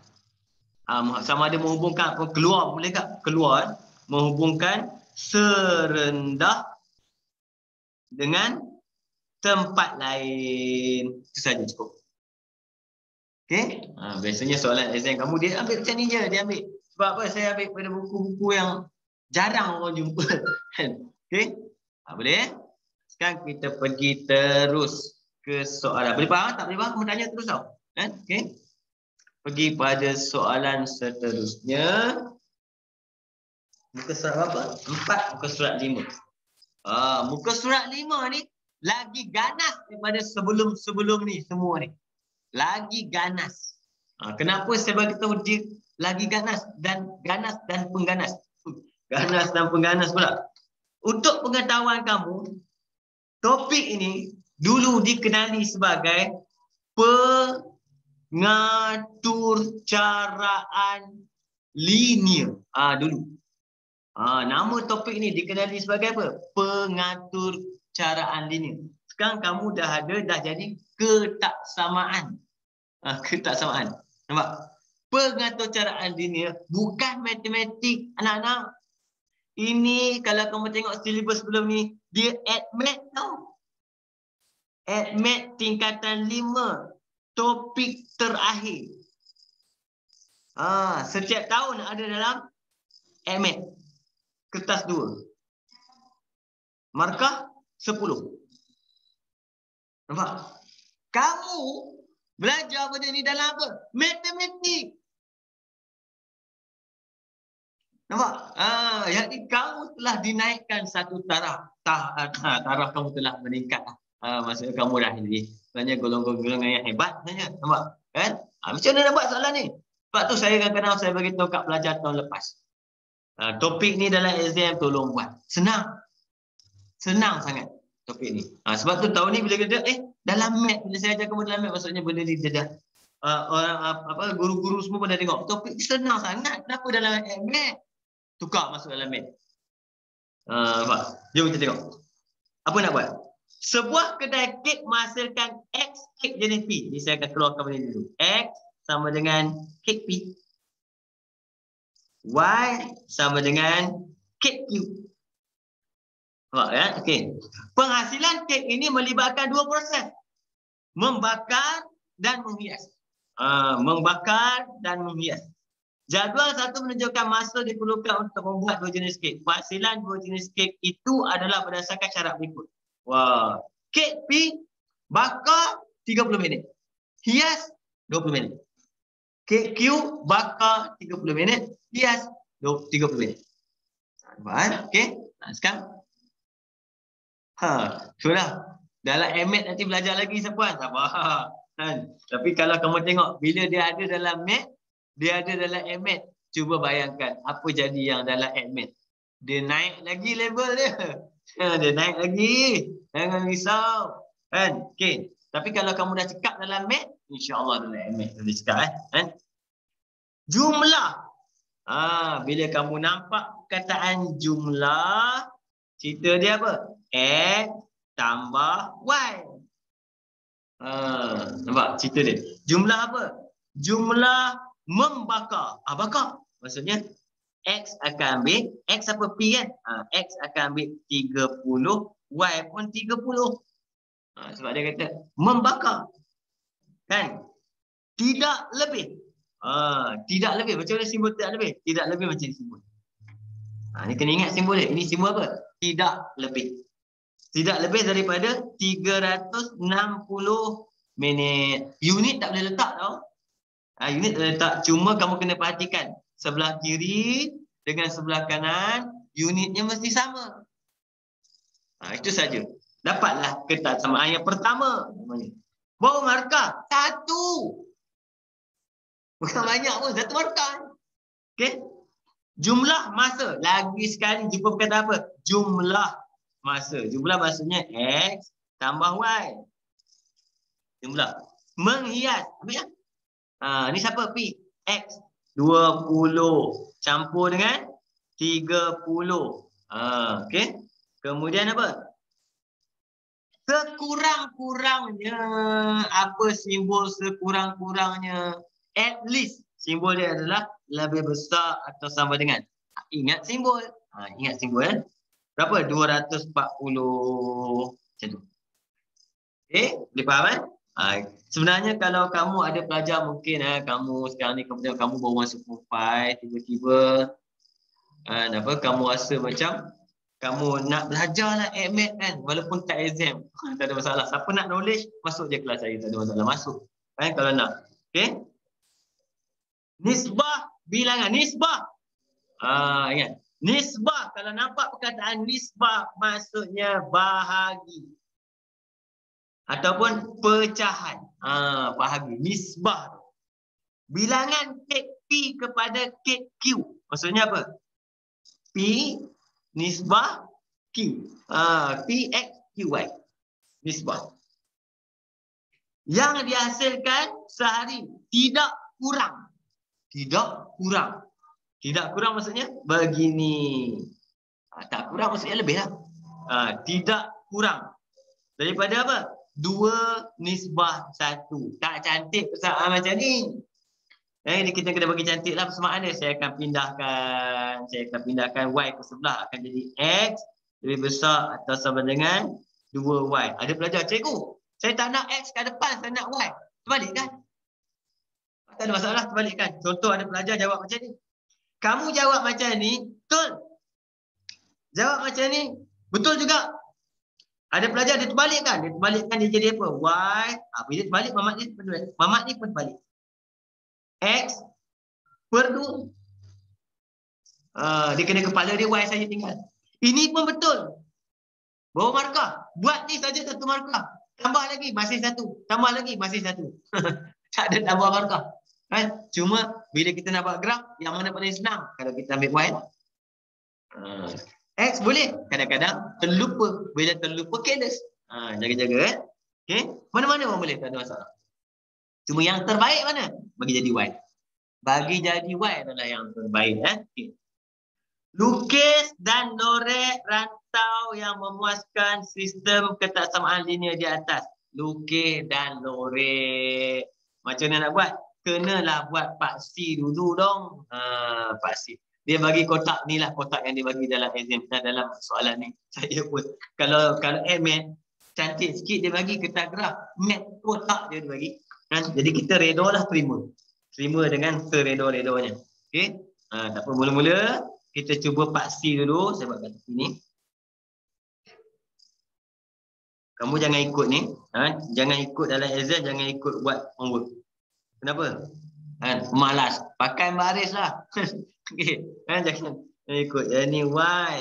Sama ada menghubungkan apa? Keluar boleh tak? Keluar. Menghubungkan serendah dengan tempat lain. Itu saja cukup. Okey? Biasanya soalan exam kamu dia ambil macam ni je. Dia ambil. Sebab apa? Saya ambil pada buku-buku yang jarang orang jumpa. Okey? Boleh? Sekarang kita pergi terus ke soalan. Boleh faham? Tak boleh faham? Kamu tanya terus tau. Okey? Pergi pada soalan seterusnya. Muka surat berapa? 4, muka surat 5. Muka surat 5 ni lagi ganas daripada sebelum ni semua ni. Lagi ganas. Kenapa saya bagi tahu dia lagi ganas dan pengganas? Ganas dan pengganas pula. Untuk pengetahuan kamu, topik ini dulu dikenali sebagai pengatur caraan linear. Dulu. Nama topik ini dikenali sebagai apa? Pengatur caraan linear. Sekarang kamu dah jadi ketaksamaan. Ketaksamaan. Nampak? Pengatur caraan linear bukan matematik, anak-anak. Ini kalau kamu tengok silibus sebelum ni, dia ADMAT tau. ADMAT tingkatan 5. Topik terakhir. Setiap tahun ada dalam ADMAT. Kertas 2. Markah 10. Nampak? Kamu belajar benda ni dalam apa? Matematik. Nampak? Jadi kamu telah dinaikkan satu taraf. Taraf kamu telah meningkat. Maksudnya kamu dah ini. Sebenarnya golongan-golongan yang hebat. Nampak? Kan? Macam mana nak buat soalan ni? Sebab tu saya kadang-kadang saya bagi tahu kat pelajar tahun lepas. Topik ni dalam exam tolong buat. Senang. Senang sangat topik ni. Sebab tu tahun ni bila kita dalam mat, bila saya ajar kamu dalam mat, maksudnya benda ni dia dah guru-guru semua pun dah tengok. Topik ni senang sangat. Kenapa dalam mat? Tukar masuk dalam mat. Jom kita tengok. Apa nak buat? Sebuah kedai kek menghasilkan X kek jenis P. Ini saya akan keluarkan benda dulu. X sama dengan kek P. Y sama dengan kek Q. Okey. Penghasilan kek ini melibatkan 2 proses. Membakar dan menghias. Membakar dan menghias. Jadual 1 menunjukkan masa diperlukan untuk membuat 2 jenis kek. Penghasilan 2 jenis kek itu adalah berdasarkan syarat berikut. Kek P bakar 30 minit. Hias 20 minit. Kek Q bakar 30 minit. Hias 30 minit. Okey. Sekarang. Sudah. Dalam MAT nanti belajar lagi sepuan. Tak faham. Tapi kalau kamu tengok, bila dia ada dalam MAT, dia ada dalam MAT. Cuba bayangkan apa jadi yang dalam MAT. Dia naik lagi level dia. Dia naik lagi. Jangan risau. Okey. Tapi kalau kamu dah cekap dalam MAT, insya-Allah dalam MAT boleh cekap. Jumlah. Bila kamu nampak perkataan jumlah, cerita dia apa? X tambah Y. Nampak cerita dia. Jumlah apa? Jumlah membakar. Bakar. Maksudnya X akan ambil, X apa P kan? X akan ambil 30, Y pun 30. Sebab dia kata membakar. Kan? Tidak lebih. Tidak lebih. Macam mana simbol tidak lebih? Tidak lebih macam simbol. Ni kena ingat simbol dia. Ini simbol apa? Tidak lebih. Tidak lebih daripada 360 minit. Unit tak boleh letak tau. Unit tak boleh letak. Cuma kamu kena perhatikan. Sebelah kiri dengan sebelah kanan, unitnya mesti sama. Itu saja. Dapatlah kertas sama. Yang pertama. Bawa markah. 1. Bukan banyak pun. 1 markah. Okey. Jumlah masa. Lagi sekali jumpa perkataan apa? Jumlah masa. Jumlah maksudnya X tambah Y. Jumlah. Menghias. Ambil ya? Ni siapa? P. X 20. Campur dengan 30. Okey. Kemudian apa? Sekurang-kurangnya. Apa simbol sekurang-kurangnya? At least. Simbol dia adalah lebih besar atau sama dengan. Ingat simbol. Ingat simbol kan? Berapa? 240. Macam tu. Boleh faham kan? Sebenarnya kalau kamu ada pelajar mungkin kamu sekarang ni kemudian kamu baru masuk form 5, tiba-tiba kamu rasa macam kamu nak belajar lah admit kan, walaupun tak exam. Tak ada masalah. Siapa nak knowledge, masuk je kelas saya, tak ada masalah. Masuk. Kalau nak. Okey? Nisbah bilangan. Nisbah. Ingat. Nisbah. Kalau nampak perkataan nisbah, maksudnya bahagi. Ataupun pecahan. Bahagi. Nisbah. Bilangan kek P kepada kek Q. Maksudnya apa? P nisbah Q. P X Q Y. Nisbah. Yang dihasilkan sehari. Tidak kurang. Tidak kurang. Tidak kurang maksudnya begini. Tak kurang maksudnya lebih lah. Tidak kurang. Daripada apa? 2 nisbah 1. Tak cantik persamaan macam ni. Kita kena bagi cantik lah persamaan dia. Saya akan pindahkan Y ke sebelah. Akan jadi X lebih besar atau sama dengan 2Y. Ada pelajar, cikgu, saya tak nak X kat depan, saya nak Y. Terbalik kan? Tak ada masalah, terbalikkan. Contoh ada pelajar jawab macam ni. Kamu jawab macam ni, betul. Jawab macam ni, betul juga. Ada pelajar dia terbalikkan. Dia terbalikkan dia jadi apa? Y. Bila dia terbalik, mamat ni pun terbalik. X per 2. Dia kena kepala dia Y saja tinggal. Ini pun betul. Bawa markah. Buat ni saja 1 markah. Tambah lagi, masih 1. Tambah lagi, masih 1. Tak ada tambah markah. Cuma bila kita nak buat graf, yang mana paling senang? Kalau kita ambil Y lah. X boleh. Kadang-kadang terlupa. Bila terlupa, careless. Jaga-jaga. Okay? Mana-mana orang boleh. Tak ada masalah. Cuma yang terbaik mana? Bagi jadi Y. Bagi jadi Y adalah yang terbaik. Okay. Lukis dan lorek rantau yang memuaskan sistem ketaksamaan linear di atas. Lukis dan lorek. Macam mana nak buat? Kenalah buat paksi dulu dong. Paksi. Dia bagi kotak ni lah, kotak yang dia bagi dalam exam, dalam soalan ni. Saya pun kalau admit cantik sikit dia bagi kertas graf, mat kotak dia bagi. Jadi kita reda lah terima. Terima dengan sereda-redanya. Okey? Tak apa, mula-mula kita cuba paksi dulu. Saya buat kat sini. Kamu jangan ikut ni. Jangan ikut dalam exam, jangan ikut buat homework. Kenapa? Malas. Pakai baris lah. Okay. Jangan ikut. Yang ni Y.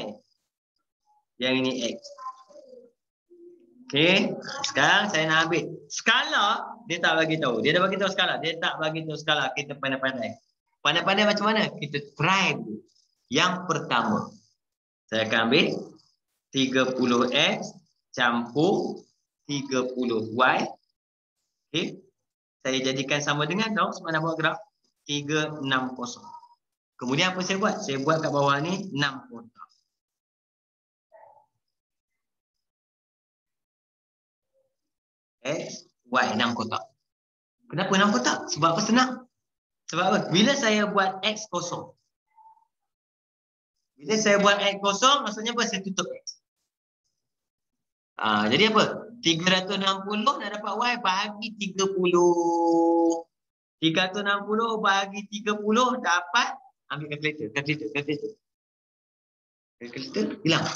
Yang ini X. Okay. Sekarang saya nak ambil skala. Dia tak bagi tahu. Dia dah bagi tahu skala. Dia tak bagi tahu skala. Kita pandai-pandai. Pandai-pandai macam mana? Kita try dulu. Yang pertama. Saya akan ambil 30X campur 30Y. Okay. Saya jadikan sama dengan dong sebab nak buat graf 360. Kemudian apa saya buat? Saya buat kat bawah ni 6 kotak. X, Y 6 kotak. Kenapa 6 kotak? Sebab apa senang? Sebab apa? Bila saya buat X kosong. Bila saya buat X kosong, maksudnya apa? Saya tutup X. Jadi apa? 360 nak dapat Y bahagi 30. 360 bahagi 30 dapat, ambil kalkulator. Kalkulator hilang.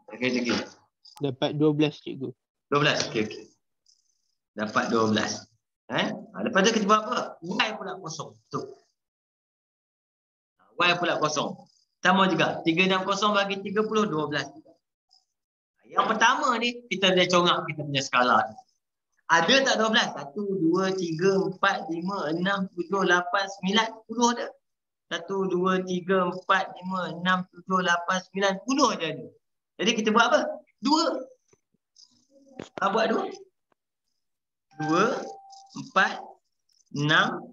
Kalkulator hilang. Dapat 12 cikgu. 12. Okey. Dapat 12. Lepas tu kita buat apa? Y pula kosong. Tu. Y pula kosong. Sama juga. 360 bagi 30, 12. Yang pertama ni, kita boleh congak kita punya skala. Ada tak 12? 1, 2, 3, 4, 5, 6, 7, 8, 9, 10 ada. 1, 2, 3, 4, 5, 6, 7, 8, 9, 10 je ada. Jadi kita buat apa? 2. Buat 2. 2, 4, 6,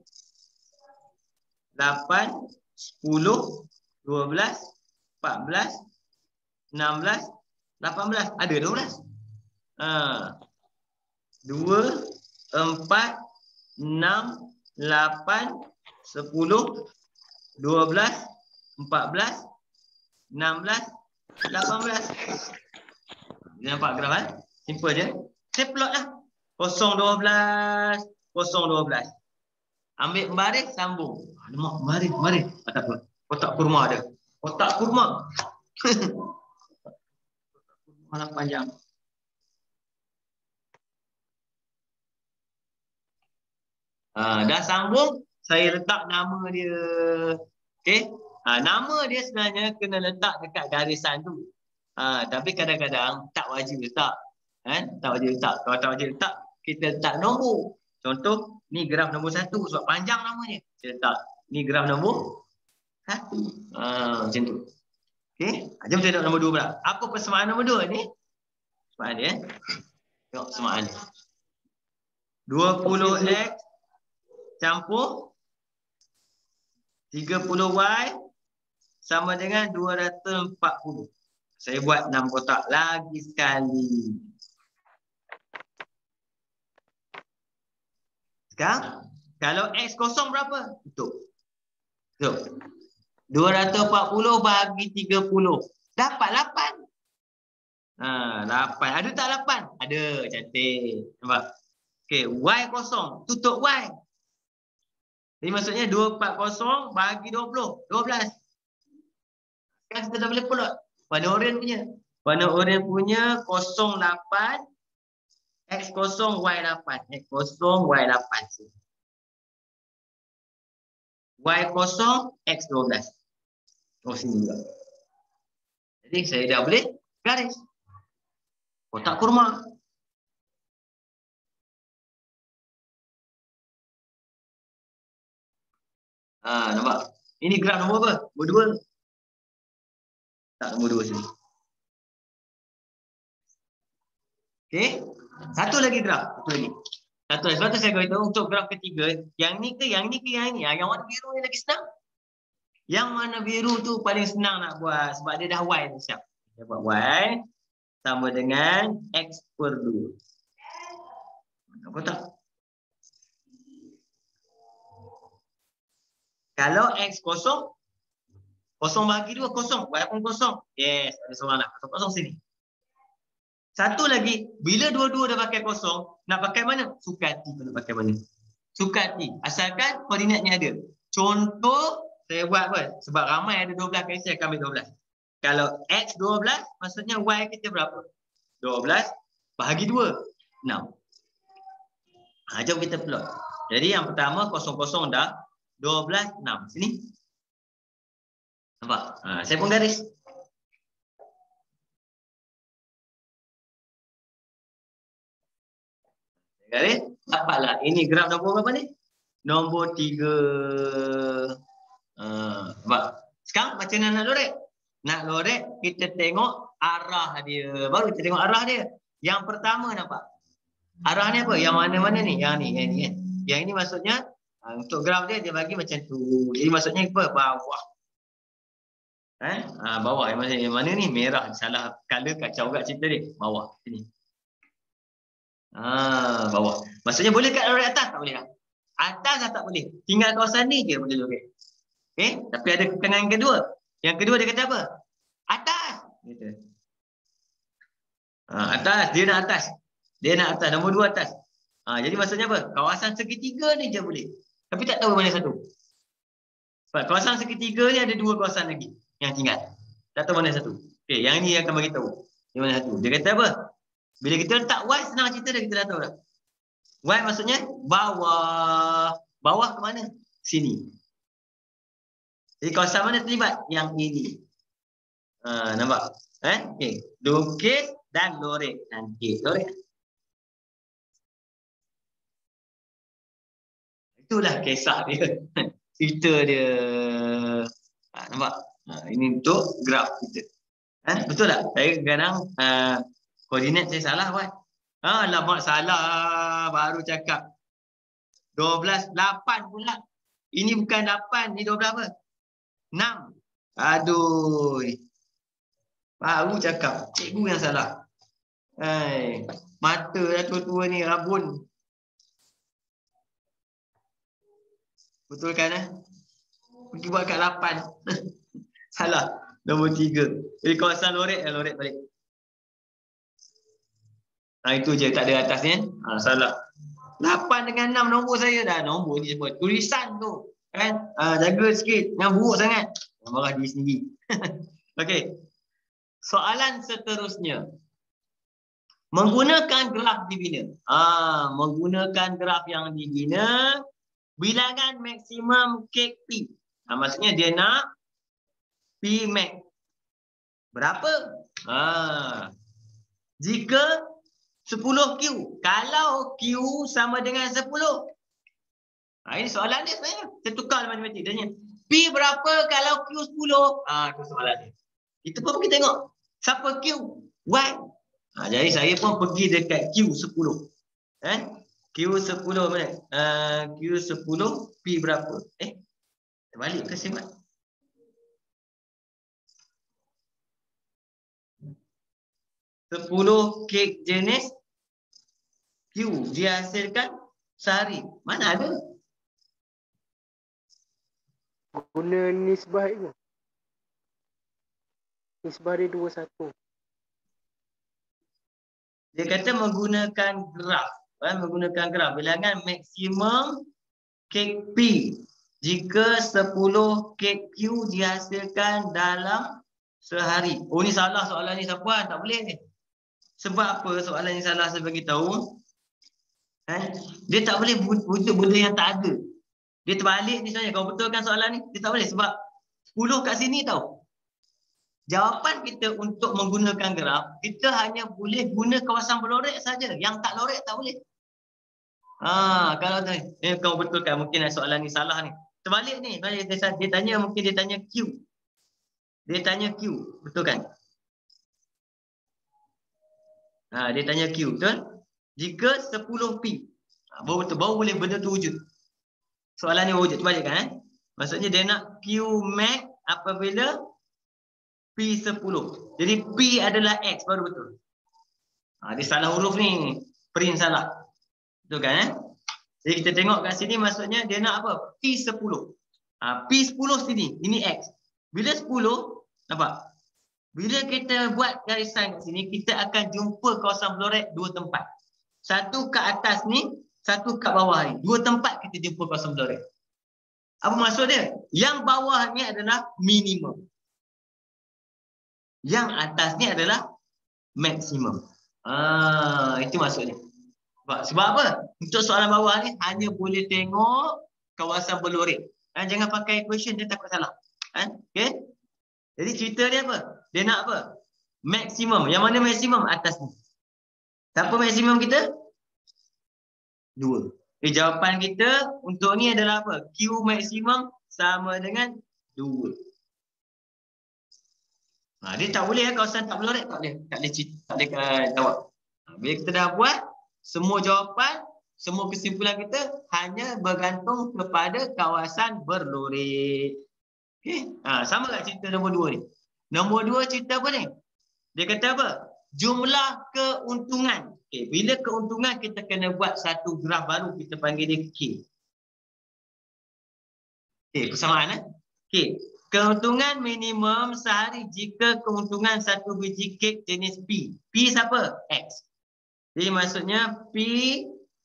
8, 10, 12, 14, 16, 18. Ada 12. 2, 4, 6, 8, 10, 12, 14, 16, 18. Nampak graf kan? Simple je. Saya plot lah. 0, 12, 0, 12. Ambil baris, sambung. Lemak, baris. Tak apa. Kotak kurma ada. Kotak kurma. Malah panjang. Dah sambung, saya letak nama dia. Okey. Nama dia sebenarnya kena letak dekat garisan tu. Tapi kadang-kadang tak wajib letak. Tak wajib letak. Kalau tak wajib letak, kita letak nombor. Contoh, ni graf nombor 1 sebab panjang namanya. Saya letak ni graf nombor 1. Macam tu. Okey. Jom kita tengok nombor 2 pula. Apa persamaan nombor 2 ni? Persamaan dia. Tengok persamaan dia. 20X campur 30Y sama dengan 240. Saya buat 6 kotak lagi sekali. Sekarang, kalau X kosong berapa? Tutup. 240 bagi 30. Dapat 8. 8. Ada tak 8? Ada. Cantik. Nampak? Okey, Y kosong. Tutup Y. Jadi maksudnya 240 bagi 20. 12. Sekarang kita dah boleh plot. Warna oranye punya. Warna oranye punya 08. X kosong Y 8. X kosong Y 8. Y kosong X 12. Sini juga. Jadi saya dah boleh garis. Kotak kurma. Nampak? Ini graf nombor apa? Nombor 2. Tak, nombor 2 sini. Okey. Satu lagi graf. Satu lagi. Sebab tu saya beritahu untuk graf ketiga, yang ni ke yang ni ke yang ni. Yang warna biru ni lagi senang. Yang warna biru tu paling senang nak buat sebab dia dah Y dah siap. Kita buat Y sama dengan X per 2. Kotak. Kalau X kosong, kosong bagi 2 kosong. Y pun kosong. Yes, ada seorang nak. Kosong sini. Satu lagi, bila dua-dua dah pakai kosong, nak pakai mana? Suka hati nak pakai mana. Suka hati. Asalkan koordinatnya ada. Contoh, saya buat apa? Sebab ramai ada 12 kali saya akan ambil 12. Kalau X 12, maksudnya Y kita berapa? 12 bahagi 2. 6. Jom kita plot. Jadi yang pertama, kosong-kosong dah. 12, 6. Sini. Nampak? Saya pun garis. Garis. Dapatlah. Ini graf nombor berapa ni? Nombor 3. Nampak? Sekarang macam mana nak lorek? Nak lorek, kita tengok arah dia. Baru kita tengok arah dia. Yang pertama nampak? Arah ni apa? Yang mana-mana ni? Yang ni. Yang ini maksudnya, untuk graf dia bagi macam tu. Jadi maksudnya apa? Bawah. Bawah. Yang mana ni? Merah. Salah color kacau kat cerita dia. Bawah. Sini. Bawah. Maksudnya boleh kat lorek atas? Tak boleh tak? Atas dah tak boleh. Tinggal kawasan ni je boleh lorek. Okay? Tapi ada kekangan kedua. Yang kedua dia kata apa? Atas. Gitu. Atas, dia nak atas. Dia nak atas, nombor 2 atas. Jadi maksudnya apa? Kawasan segitiga ni je boleh. Tapi tak tahu mana satu. Sebab kawasan segitiga ni ada 2 kawasan lagi yang tinggal. Tak tahu mana satu. Okey, yang ni akan bagi tahu. Yang mana satu. Dia kata apa? Bila kita letak Y, senang cerita dah, kita dah tahu dah. Y maksudnya bawah. Bawah ke mana? Sini. Jadi kawasan mana terlibat? Yang ini. Nampak? Okey. Lukis dan lorek. Nanti lorek. Itulah kisah dia. Cerita dia. Nampak? Ini untuk graf kita. Betul tak? Saya kadang koordinat saya salah kan? Lama salah baru cakap 12, 8 pula. Ini bukan 8, ni 12 apa? 6. Aduh. Baru cakap. Cikgu yang salah. Mata dah tua-tua ni, rabun. Betul kan? Pergi buat kat 8. Salah. Nombor 3. Jadi kawasan lorek, lorek balik. Itu je, tak ada atas ni. Salah. 8 dengan 6 nombor saya dah. Nombor ni sebut. Tulisan tu. Kan? Jaga sikit. Jangan buruk sangat. Marah diri sendiri. Okey. Soalan seterusnya. Menggunakan graf dibina. Menggunakan graf yang dibina. Bilangan maksimum kek P. Maksudnya dia nak P max. Berapa? Jika 10Q. Kalau Q sama dengan 10. Ini soalan dia sebenarnya. Saya tukar matematik. Dia tanya, P berapa kalau Q 10? Itu soalan dia. Kita pun pergi tengok. Siapa Q? Y. Jadi saya pun pergi dekat Q 10. Q 10 mana? Q 10 P berapa? Terbalik ke simak? Sepuluh kek jenis Q dihasilkan sehari. Mana ada? Guna nisbah itu. Nisbah dia 21. Dia kata menggunakan graf. Menggunakan graf. Bilangan maksimum kek P. Jika 10 kek Q dihasilkan dalam sehari. Ni salah soalan ni siapa? Tak boleh ni. Sebab apa soalan ni salah saya bagi tahu? Dia tak boleh wujud benda yang tak ada. Dia terbalik ni sebenarnya. Kalau betulkan soalan ni, dia tak boleh sebab 10 kat sini tahu. Jawapan kita untuk menggunakan graf, kita hanya boleh guna kawasan berlorek saja. Yang tak lorek tak boleh. Kalau kau betulkan mungkin soalan ni salah ni. Terbalik ni. Dia tanya mungkin dia tanya Q. Dia tanya Q. Betul kan? Dia tanya Q. Betul? Jika 10 P. Baru betul. Baru boleh benda tu wujud. Soalan ni wujud. Terbalikkan. Maksudnya dia nak Q max apabila P 10. Jadi P adalah X. Baru betul. Dia salah huruf ni. Print salah. Betul kan? Jadi kita tengok kat sini maksudnya dia nak apa? P 10. P 10 sini. Ini X. Bila 10, nampak? Bila kita buat garisan kat sini, kita akan jumpa kawasan berlorek 2 tempat. Satu kat atas ni, satu kat bawah ni. 2 tempat kita jumpa kawasan berlorek. Apa maksud dia? Yang bawah ni adalah minimum. Yang atas ni adalah maksimum. Itu maksudnya. Sebab apa? Untuk soalan bawah ni hanya boleh tengok kawasan berlorek. Jangan pakai equation, dia takut salah. Okay? Jadi cerita dia apa? Dia nak apa? Maksimum. Yang mana maksimum? Atas ni. Siapa maksimum kita? 2. Jawapan kita untuk ni adalah apa? Q maksimum sama dengan 2. Dia tak boleh kawasan tak berlorek. Tak boleh jawab. Bila kita dah buat, semua jawapan, semua kesimpulan kita hanya bergantung kepada kawasan berlorek. Okay? Sama tak cerita nombor 2 ni? Nombor 2 cerita apa ni? Dia kata apa? Jumlah keuntungan. Okay. Bila keuntungan kita kena buat satu graf baru, kita panggil dia K. Okay, persamaan. Okay. Keuntungan minimum sehari jika keuntungan satu biji kek jenis P. P siapa? X. Jadi maksudnya P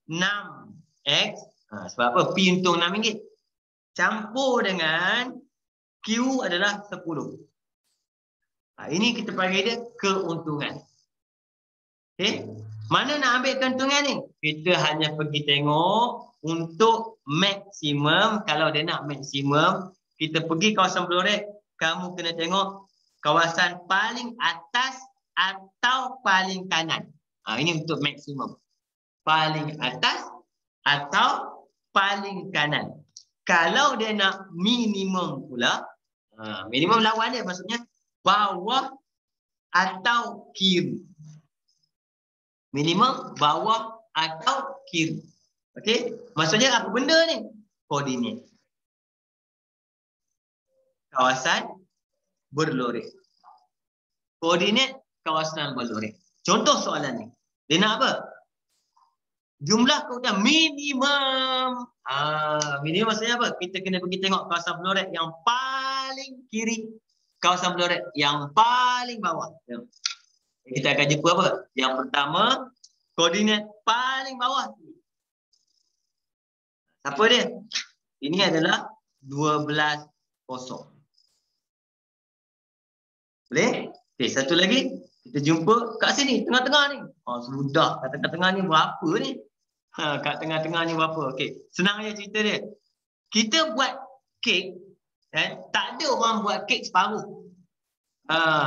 6X. Sebab apa? P untung RM6. Campur dengan Q adalah 10. Ini kita panggil dia keuntungan. Okay? Mana nak ambil keuntungan ni? Kita hanya pergi tengok untuk maksimum. Kalau dia nak maksimum, kita pergi kawasan Blorek, kamu kena tengok kawasan paling atas atau paling kanan. Ini untuk maksimum. Paling atas atau paling kanan. Kalau dia nak minimum pula, minimum lawan dia maksudnya bawah atau kiri. Minimum bawah atau kiri. Okey? Maksudnya apa benda ni? Koordinat. Kawasan berlorek. Koordinat kawasan berlorek. Contoh soalan ni. Dia nak apa? Jumlah keuntungan minimum. Minimum maksudnya apa? Kita kena pergi tengok kawasan berlorek yang paling kiri. Kawasan berlorek yang paling bawah. Kita akan jumpa apa? Yang pertama, koordinat paling bawah. Apa dia? Ini adalah 12, 0. Boleh? Okey, satu lagi. Kita jumpa kat sini, tengah-tengah ni. Sudah. Kat tengah-tengah ni berapa ni? Kat tengah-tengah ni berapa? Okey, senang je cerita dia. Kita buat kek, tak ada orang buat kek separuh.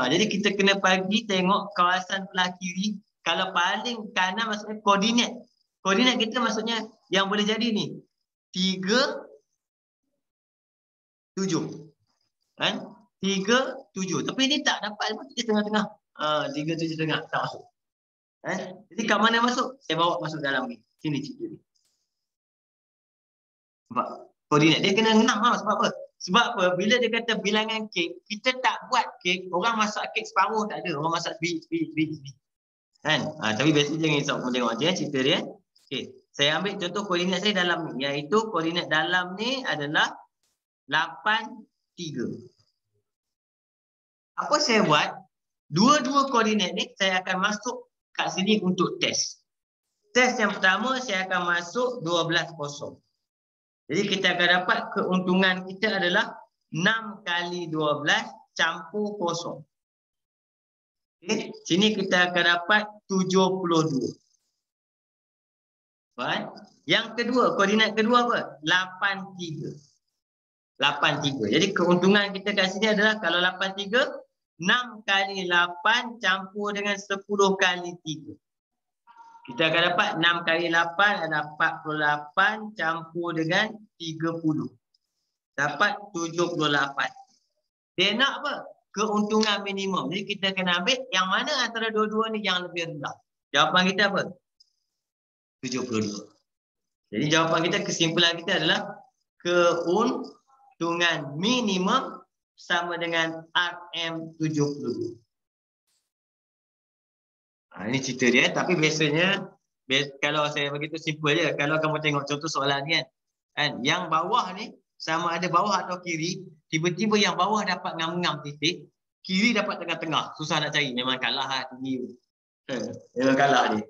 Jadi kita kena pergi tengok kawasan belah kiri. Kalau paling kanan maksudnya koordinat. Koordinat kita maksudnya yang boleh jadi ni 3, 7. 3, 7. Tapi ni tak dapat masuk di tengah-tengah. 3, 7 tengah tak masuk. Jadi kat mana masuk? Saya bawa masuk dalam ni. Sini cerita ni. Nampak? Koordinat dia kena 6 sebab apa? Sebab apa? Bila dia kata bilangan kek, kita tak buat kek, orang masak kek separuh tak ada. Orang masak sebiji. Kan? Tapi biasa jangan risau. Kamu tengok je cerita dia. Okey. Saya ambil contoh koordinat saya dalam ni. Iaitu koordinat dalam ni adalah 8, 3. Apa saya buat? Dua-dua koordinat ni saya akan masuk kat sini untuk test. Test yang pertama saya akan masuk 12, 0. Jadi kita akan dapat keuntungan kita adalah 6 kali 12 campur 0. Okay. Sini kita akan dapat 72. Baik. Yang kedua, koordinat kedua apa? 8, 3. 8, 3. Jadi keuntungan kita kat sini adalah kalau 8, 3, 6 kali 8 campur dengan 10 kali 3. Kita akan dapat 6 kali 8 ada 48 campur dengan 30. Dapat 78. Dia nak apa? Keuntungan minimum. Jadi kita kena ambil yang mana antara dua-dua ni yang lebih rendah. Jawapan kita apa? 72. Jadi jawapan kita, kesimpulan kita adalah keuntungan minimum sama dengan RM72. Ini cerita dia, tapi biasanya kalau saya begitu simple je. Kalau kamu tengok contoh soalan ni kan, yang bawah ni sama ada bawah atau kiri, tiba-tiba yang bawah dapat ngam-ngam titik, kiri dapat tengah-tengah, susah nak cari, memang kalah lah tinggi. Memang kalah dia.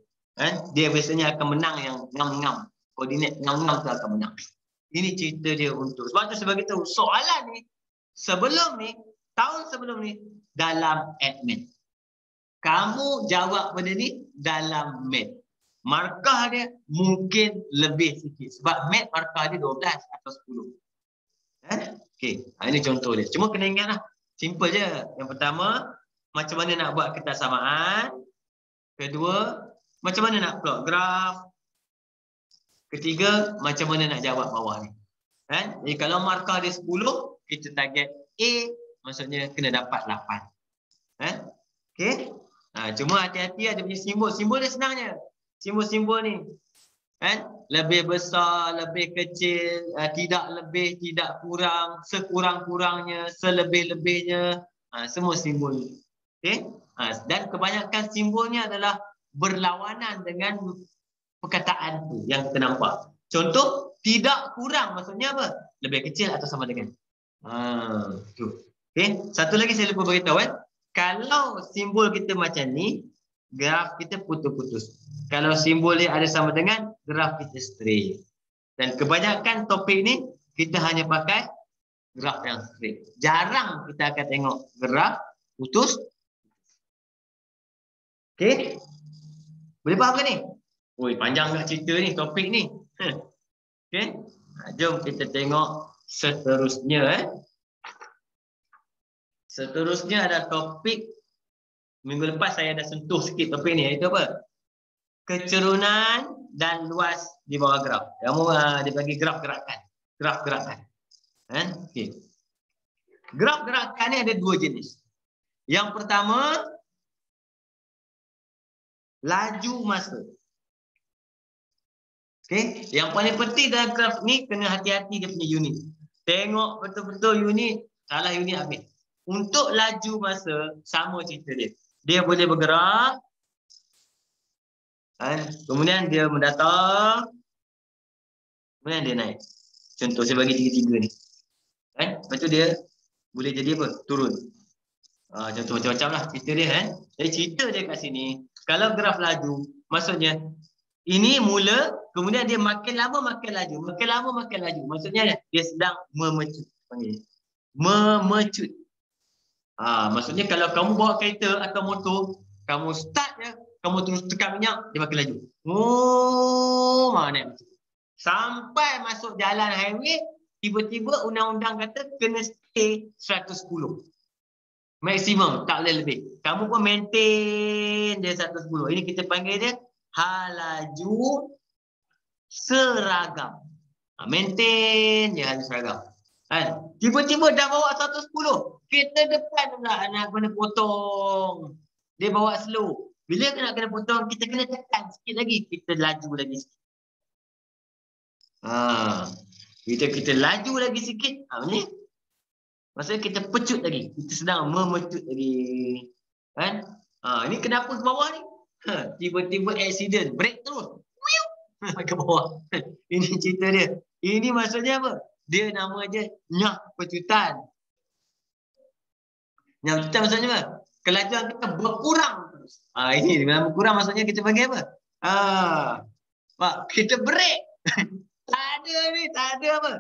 Dia biasanya akan menang yang ngam-ngam, koordinat ngam-ngam tu akan menang. Ini cerita dia untuk, sebab tu sebagai tahu soalan ni sebelum ni, tahun sebelum ni dalam admin. Kamu jawab benda ni dalam math. Markah dia mungkin lebih sikit. Sebab math markah dia 12 atau 10. Okey, ini contoh dia. Cuma kena ingatlah. Simple je. Yang pertama, macam mana nak buat ketersamaan. Kedua, macam mana nak plot graf. Ketiga, macam mana nak jawab bawah ni. Jadi kalau markah dia 10, kita target A, maksudnya kena dapat 8. Okey. Cuma hati-hati ada punya simbol. Simbol dia senangnya. Simbol-simbol ni. Lebih besar, lebih kecil, tidak lebih, tidak kurang, sekurang-kurangnya, selebih-lebihnya. Semua simbol ni. Okay? Dan kebanyakan simbolnya adalah berlawanan dengan perkataan tu yang kita nampak. Contoh, tidak kurang maksudnya apa? Lebih kecil atau sama dengan. Tu. Okey, satu lagi saya lupa beritahu Kalau simbol kita macam ni, graf kita putus-putus. Kalau simbol dia ada sama dengan, graf kita straight. Dan kebanyakan topik ni kita hanya pakai graf yang straight. Jarang kita akan tengok graf putus. Okey? Boleh faham ke ni? Oi, panjang tak cerita ni, topik ni. Okey? Jom kita tengok seterusnya. Seterusnya ada topik. Minggu lepas saya dah sentuh sikit topik ni. Iaitu apa? Kecerunan dan luas di bawah graf. Kamu dia bagi graf gerakan. Graf gerakan. Okay. Graf gerakan ni ada dua jenis. Yang pertama, laju masa. Okay. Yang paling penting dalam graf ni, kena hati-hati dia punya unit. Tengok betul-betul unit, salah unit habis. Untuk laju masa, sama cerita dia. Dia boleh bergerak. Kemudian dia mendatang. Kemudian dia naik. Contoh saya bagi tiga-tiga ni. Lepas tu dia boleh jadi apa? Turun. Contoh macam-macam lah cerita dia. Jadi cerita dia kat sini. Kalau graf laju, maksudnya ini mula, kemudian dia makin lama makin laju. Makin lama makin laju. Maksudnya dia sedang memecut. Memecut. Maksudnya kalau kamu bawa kereta atau motor, kamu start je, kamu terus tekan minyak, dia makin laju. Naik. Sampai masuk jalan highway, tiba-tiba undang-undang kata kena stay 110. Maksimum, tak boleh lebih. Kamu pun maintain dia 110. Ini kita panggil dia halaju seragam. Maintain dia halaju seragam. Tiba-tiba dah bawa 110. Kita depan pula nak kena potong. Dia bawa slow. Bila nak kena potong, kita kena tekan sikit lagi. Kita laju lagi sikit. Kita laju lagi sikit. Ni maksudnya kita pecut lagi. Kita sedang memecut lagi. Ini kenapa ke bawah ni? Tiba-tiba accident. Break terus. Ke bawah. Ini cerita dia. Ini maksudnya apa? Dia nama dia nyak pecutan. Nyak pecutan maksudnya apa? Kelajuan kita berkurang terus. Ini dengan berkurang maksudnya kita panggil apa? Pak, kita break. Tak ada ni, tak ada apa?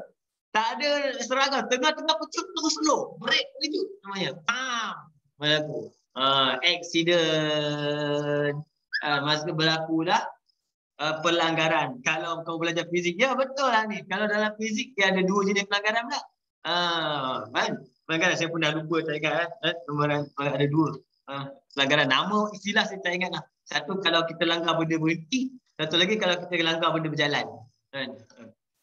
Tak ada seragam. Tengah-tengah pecut terus slow. Break begitu namanya. Berlaku. Accident. Masa berlaku dah. Pelanggaran. Kalau kau belajar fizik, ya betul lah ni. Kalau dalam fizik dia ada dua jenis pelanggaran pula. Pelanggaran saya pun dah lupa, tak ingat. Ada dua pelanggaran. Nama istilah saya tak ingat lah. Satu kalau kita langgar benda berhenti. Satu lagi kalau kita langgar benda berjalan.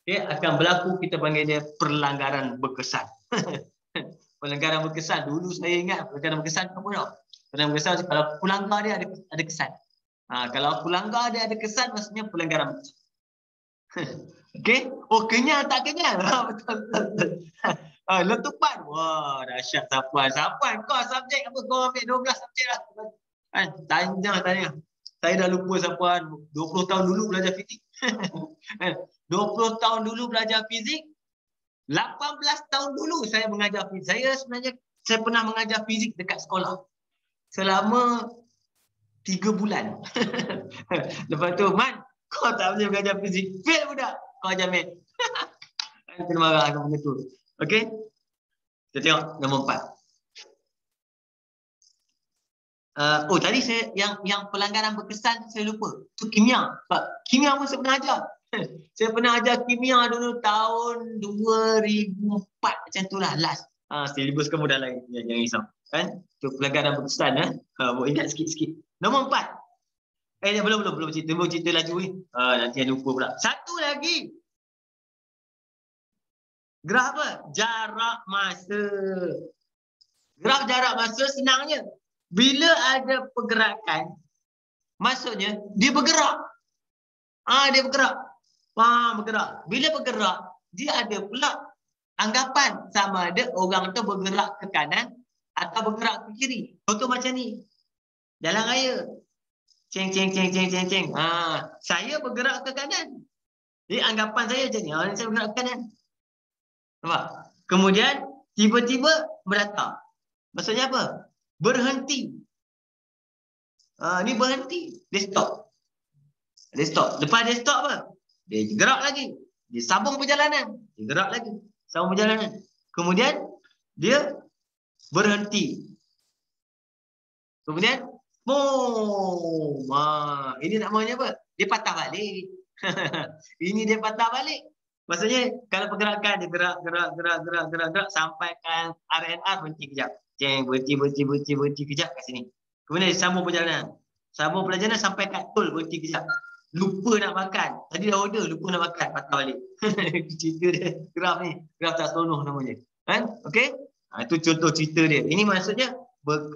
Okay, akan berlaku, kita panggil dia pelanggaran berkesan. Pelanggaran berkesan. Dulu saya ingat pelanggaran berkesan apa tau? Pelanggaran berkesan kalau aku langgar dia ada kesan. Kalau aku langgar dia ada kesan, maksudnya pelanggaran berkesan. Okey? Oh, kenyal tak kenyal? Betul. Letupan. Wah, dahsyat Sapuan. Sapuan, kau subjek apa? Kau ambil 12 subjek lah. Tanya. Saya dah lupa Sapuan. 20 tahun dulu belajar fizik. 20 tahun dulu belajar fizik. 18 tahun dulu saya mengajar fizik. Saya pernah mengajar fizik dekat sekolah. Selama 3 bulan. Lepas tu, Man, kau tak boleh mengajar fizik. Fail budak. Kau ajar math. Kena marah dengan benda tu. Okey? Kita tengok nombor 4. Tadi saya yang pelanggaran berkesan saya lupa. Itu kimia. Sebab kimia pun saya pernah ajar. Saya pernah ajar kimia dulu tahun 2004 macam itulah last. Silibus kamu dah lain, jangan risau. Itu pelanggaran berkesan. Ingat sikit-sikit. Nombor 4. Belum cerita laju ni. Nanti lupa pula. Satu lagi. Graf apa? Jarak masa. Graf jarak masa senangnya. Bila ada pergerakan, maksudnya dia bergerak. Dia bergerak. Bergerak. Bila bergerak, dia ada pula anggapan sama ada orang tu bergerak ke kanan atau bergerak ke kiri. Contoh macam ni. Jalan raya. Ceng. Saya bergerak ke kanan. Jadi anggapan saya macam ni. Saya bergerak ke kanan. Nampak? Kemudian, tiba-tiba berdatang. Maksudnya apa? Berhenti. Ni berhenti. Dia stop. Dia stop. Lepas dia stop apa? Dia gerak lagi. Dia sambung perjalanan. Dia gerak lagi. Sambung perjalanan. Kemudian dia berhenti. Kemudian boom. Ini namanya apa? Dia patah balik. Ini dia patah balik. Maksudnya kalau pergerakan dia gerak sampaikan RNR berhenti kejap. Berhenti kejap kat sini. Kemudian dia sambung perjalanan. Sambung perjalanan sampai kat tol berhenti kejap. Lupa nak makan. Tadi dah order, lupa nak makan, patah balik. Cerita dia, graf ni. Graf tak seronok namanya. Kan? Okey? Itu contoh cerita dia. Ini maksudnya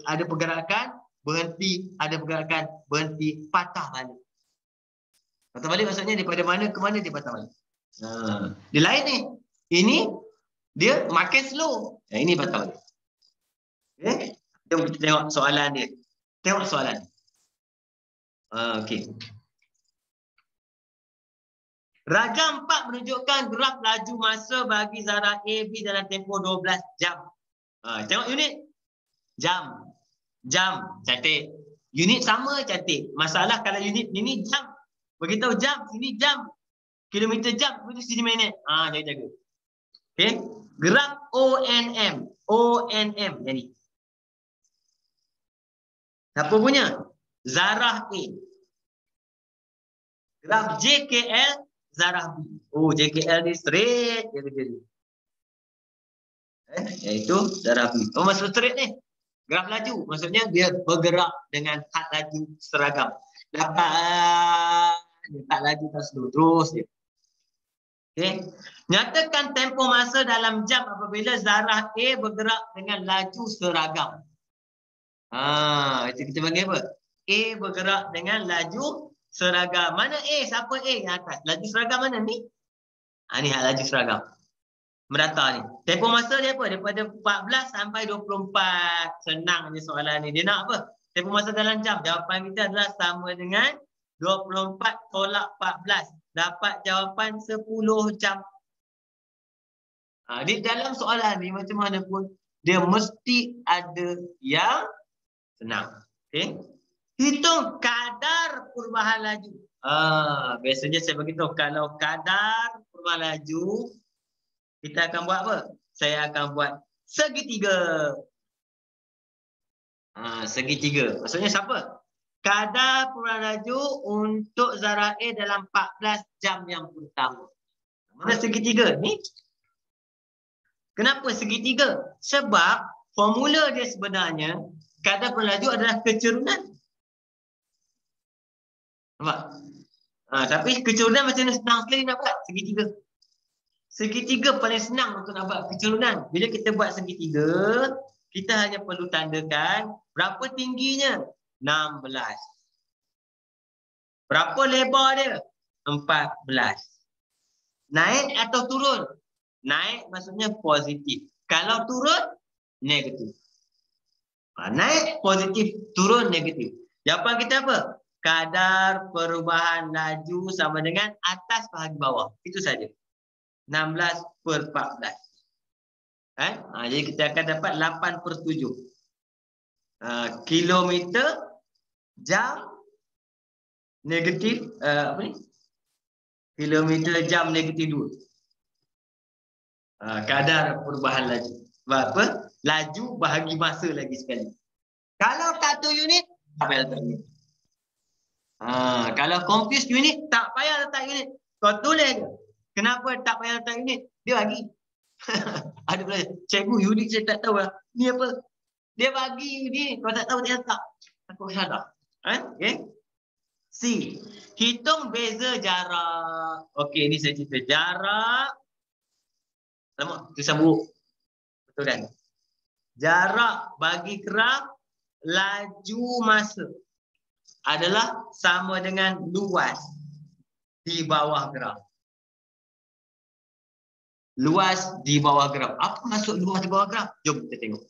ada pergerakan, berhenti, ada pergerakan, berhenti, patah balik. Patah balik maksudnya daripada mana ke mana dia patah balik. Dia lain ni. Ini dia makin slow. Ini patah balik. Okay? Jom kita tengok soalan dia. Tengok soalan. Okey. Ragam 4 menunjukkan graf laju masa bagi zarah AB dalam tempoh 12 jam. Tengok unit. Jam. Jam. Cantik. Unit sama cantik. Masalah kalau unit ini jam. Beritahu jam. Sini jam. Kilometer jam. Itu sini minit. Jaga-jaga. Okay. Graf ONM. ONM. Jadi. Siapa punya? Zarah A. Graf JKL. Zarah B. JKL ni straight dia kerja ni. Iaitu zarah B. Maksud straight ni. Graf laju. Maksudnya dia bergerak dengan had laju seragam. Dapat. Dia tak laju tak slow. Terus dia. Okay. Nyatakan tempoh masa dalam jam apabila zarah A bergerak dengan laju seragam. Itu kita panggil apa? A bergerak dengan laju seragam. Mana A? Siapa A yang atas? Laju seragam mana ni? Ni laju seragam. Merata ni. Tempoh masa dia apa? Daripada 14 sampai 24. Senang je soalan ni. Dia nak apa? Tempoh masa dalam jam. Jawapan kita adalah sama dengan 24 tolak 14. Dapat jawapan 10 jam. Di dalam soalan ni macam mana pun dia mesti ada yang senang. Okay? Hitung kadar perubahan laju. Biasanya saya beritahu kalau kadar perubahan laju kita akan buat apa? Saya akan buat segitiga. Segitiga. Maksudnya siapa? Kadar perubahan laju untuk zarah A dalam 14 jam yang pertama. Mana segitiga? Ni. Kenapa segitiga? Sebab formula dia sebenarnya kadar perubahan laju adalah kecerunan. Nampak? Tapi kecerunan macam mana senang sekali nak buat? Segitiga. Segitiga paling senang untuk nak buat kecerunan. Bila kita buat segitiga, kita hanya perlu tandakan berapa tingginya? 16. Berapa lebar dia? 14. Naik atau turun? Naik maksudnya positif. Kalau turun, negatif. Naik positif, turun negatif. Jawapan kita apa? Kadar perubahan laju sama dengan atas bahagi bawah. Itu saja. 16/14. Jadi kita akan dapat 8/7. Kilometer jam negatif apa ni? Kilometer jam negatif 2. Kadar perubahan laju. Sebab apa? Laju bahagi masa lagi sekali. Kalau tak tahu unit, tak payah letak unit. Kalau confuse unit, tak payah letak unit. Kau tulis je. Kenapa tak payah letak unit? Dia bagi. Ada pula, cikgu unit saya tak tahu lah. Ni apa? Dia bagi ni. Kau tak tahu dia letak. Aku sadar. Okay. C. Hitung beza jarak. Okey, ni saya cerita jarak. Lama, tulisan buruk. Betul kan? Jarak bagi graf laju masa adalah sama dengan luas di bawah graf. Luas di bawah graf. Apa maksud luas di bawah graf? Jom kita tengok.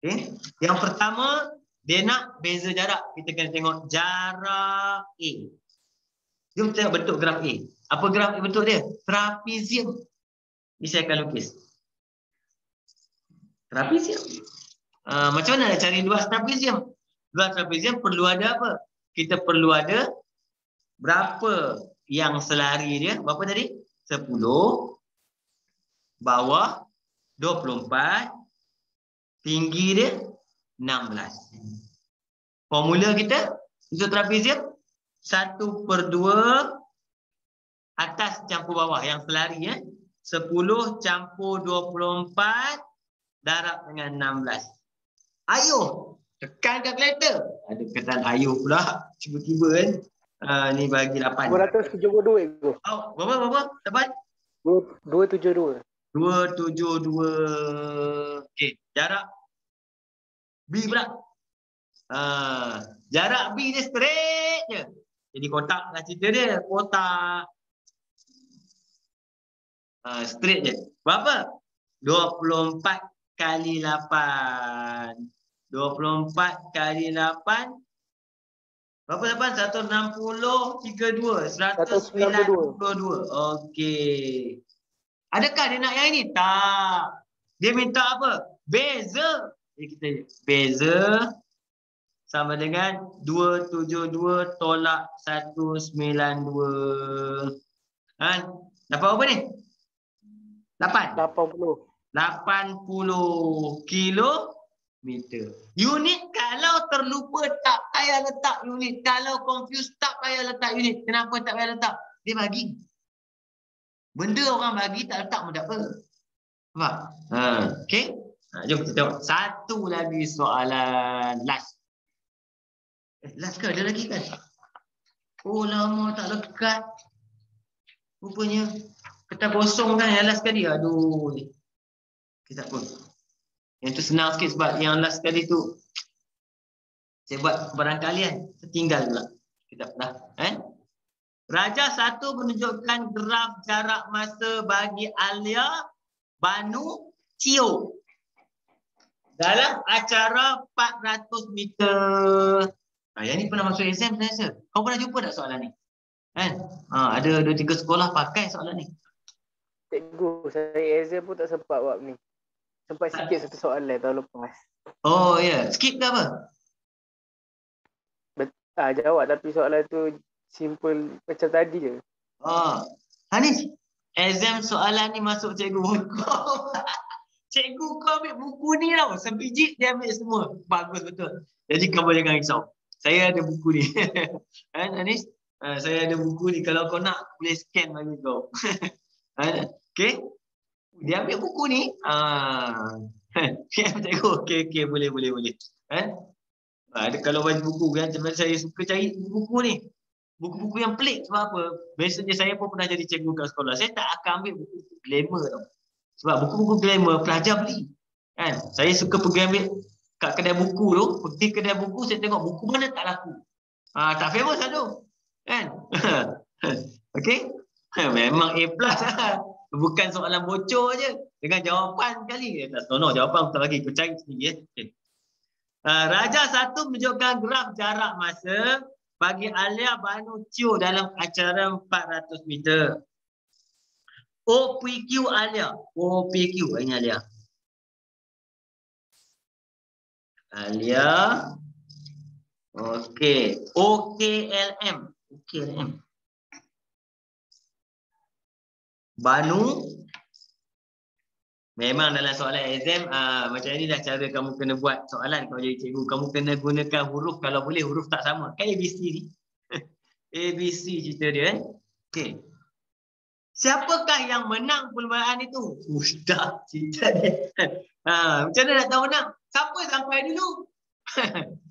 Okay. Yang pertama, dia nak beza jarak. Kita kena tengok jarak A. Jom tengok bentuk graf A. Apa graf bentuk dia? Trapezium. Ini saya akan lukis. Trapesium. Macam mana nak cari luas trapesium? Luas trapesium perlu ada apa? Kita perlu ada berapa yang selari dia? Berapa tadi? 10, bawah 24, tinggi dia 16. Formula kita untuk trapesium 1/2 atas campur bawah yang selari 10 campur 24 darab dengan 16. Ayuh, tekan kalkulator. Ada perkataan ayuh pula tiba-tiba kan. Ni bagi 8. 272 itu. Oh, berapa? Dapat? 272. 272. Okey, jarak B pula. Jarak B dia straight je. Jadi kotak lah cerita dia. Kotak. Straight je. Berapa? 24 kali 8. 24 kali 8. Berapa 8? 160, 32. 192. Okey. Adakah dia nak yang ini? Tak. Dia minta apa? Beza. Jadi kita beza sama dengan 272 tolak 192. Dapat apa ni? 8. 80 kilometer. Unit kalau terlupa tak payah letak unit. Kalau confused tak payah letak unit. Kenapa tak payah letak? Dia bagi. Benda orang bagi tak letak pun tak apa. Nampak? Okey. Jom kita tengok. Satu lagi soalan last. Last ke? Ada lagi kan? Oh lama tak lekat. Rupanya. Kertas kosong kan yang last kali. Aduh. Okay, tak apa. Yang tu senang sikit sebab yang last kali tu saya buat barangkali tertinggal pula. Kita dah. Raja 1 menunjukkan graf jarak masa bagi Alia, Banu, Cio dalam acara 400 meter. Yang ni pernah masuk exam saya rasa. Kau pernah jumpa tak soalan ni? Ada 2-3 sekolah pakai soalan ni. Cikgu, saya exam pun tak sempat buat ni. Sempat sikit satu soalan tahun lepas. Oh ya, skip ke apa? Jawab tapi soalan tu simple macam tadi je. Hanis, exam soalan ni masuk cikgu kau. Cikgu kau ambil buku ni tau. Sebiji dia ambil semua. Bagus betul. Jadi kau jangan risau. Saya ada buku ni. Hanis, saya ada buku ni. Kalau kau nak, boleh scan bagi kau. Okay. Dia ambil buku ni. Cikgu, okay, boleh. Kalau bagi buku kan, saya suka cari buku ni. Buku-buku yang pelik sebab apa? Biasanya saya pun pernah jadi cikgu kat sekolah. Saya tak akan ambil buku glamour tau. Sebab buku-buku glamour pelajar beli. Kan? Saya suka pergi ambil kat kedai buku tu. Pergi kedai buku saya tengok buku mana tak laku. Tak famous lah tu. Kan? Okay? Memang A+. Bukan soalan bocor je. Dengan jawapan kali. Tak seronok jawapan tak bagi. Kau cari sendiri. Okay. Raja 1 menunjukkan graf jarak masa bagi Alia, Banu, Cio dalam acara 400 meter. OPQ Alia. OPQ ini Alia. Okey. OKLM. Banu. Memang dalam soalan exam macam inilah cara kamu kena buat soalan kalau jadi cikgu. Kamu kena gunakan huruf, kalau boleh huruf tak sama. Kan ABC ni. ABC cerita dia. Okey. Siapakah yang menang perlombaan itu? Dah cerita dia. Macam mana nak tahu menang? Siapa sampai dulu?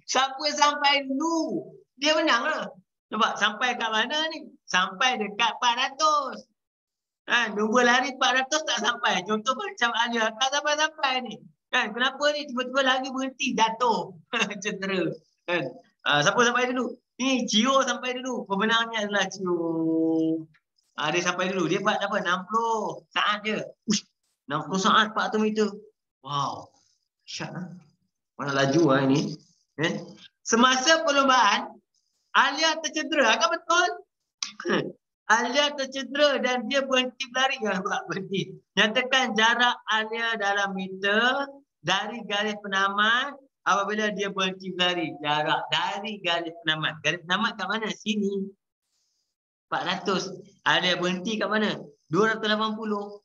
Siapa sampai dulu? Dia menang lah. Nampak sampai kat mana ni? Sampai dekat 400. Nombor lari 400 tak sampai. Contoh macam Alia tak sampai-sampai ni. Kan? Kenapa ni tiba-tiba lagi berhenti jatuh. Cedera. Kan? Siapa sampai dulu? Ni Cio sampai dulu. Pemenangnya adalah Cio. Dia sampai dulu. Dia buat apa? 60 saat je. 60 saat 400 meter. Wow. Syak lah. Mana laju lah ini. Semasa perlombaan, Alia tercedera. Kan betul? Alia tercedera dan dia berhenti berlari. Berhenti. Nyatakan jarak Alia dalam meter dari garis penamat apabila dia berhenti berlari. Jarak dari garis penamat. Garis penamat kat mana? Sini. 400. Ada berhenti kat mana? 280.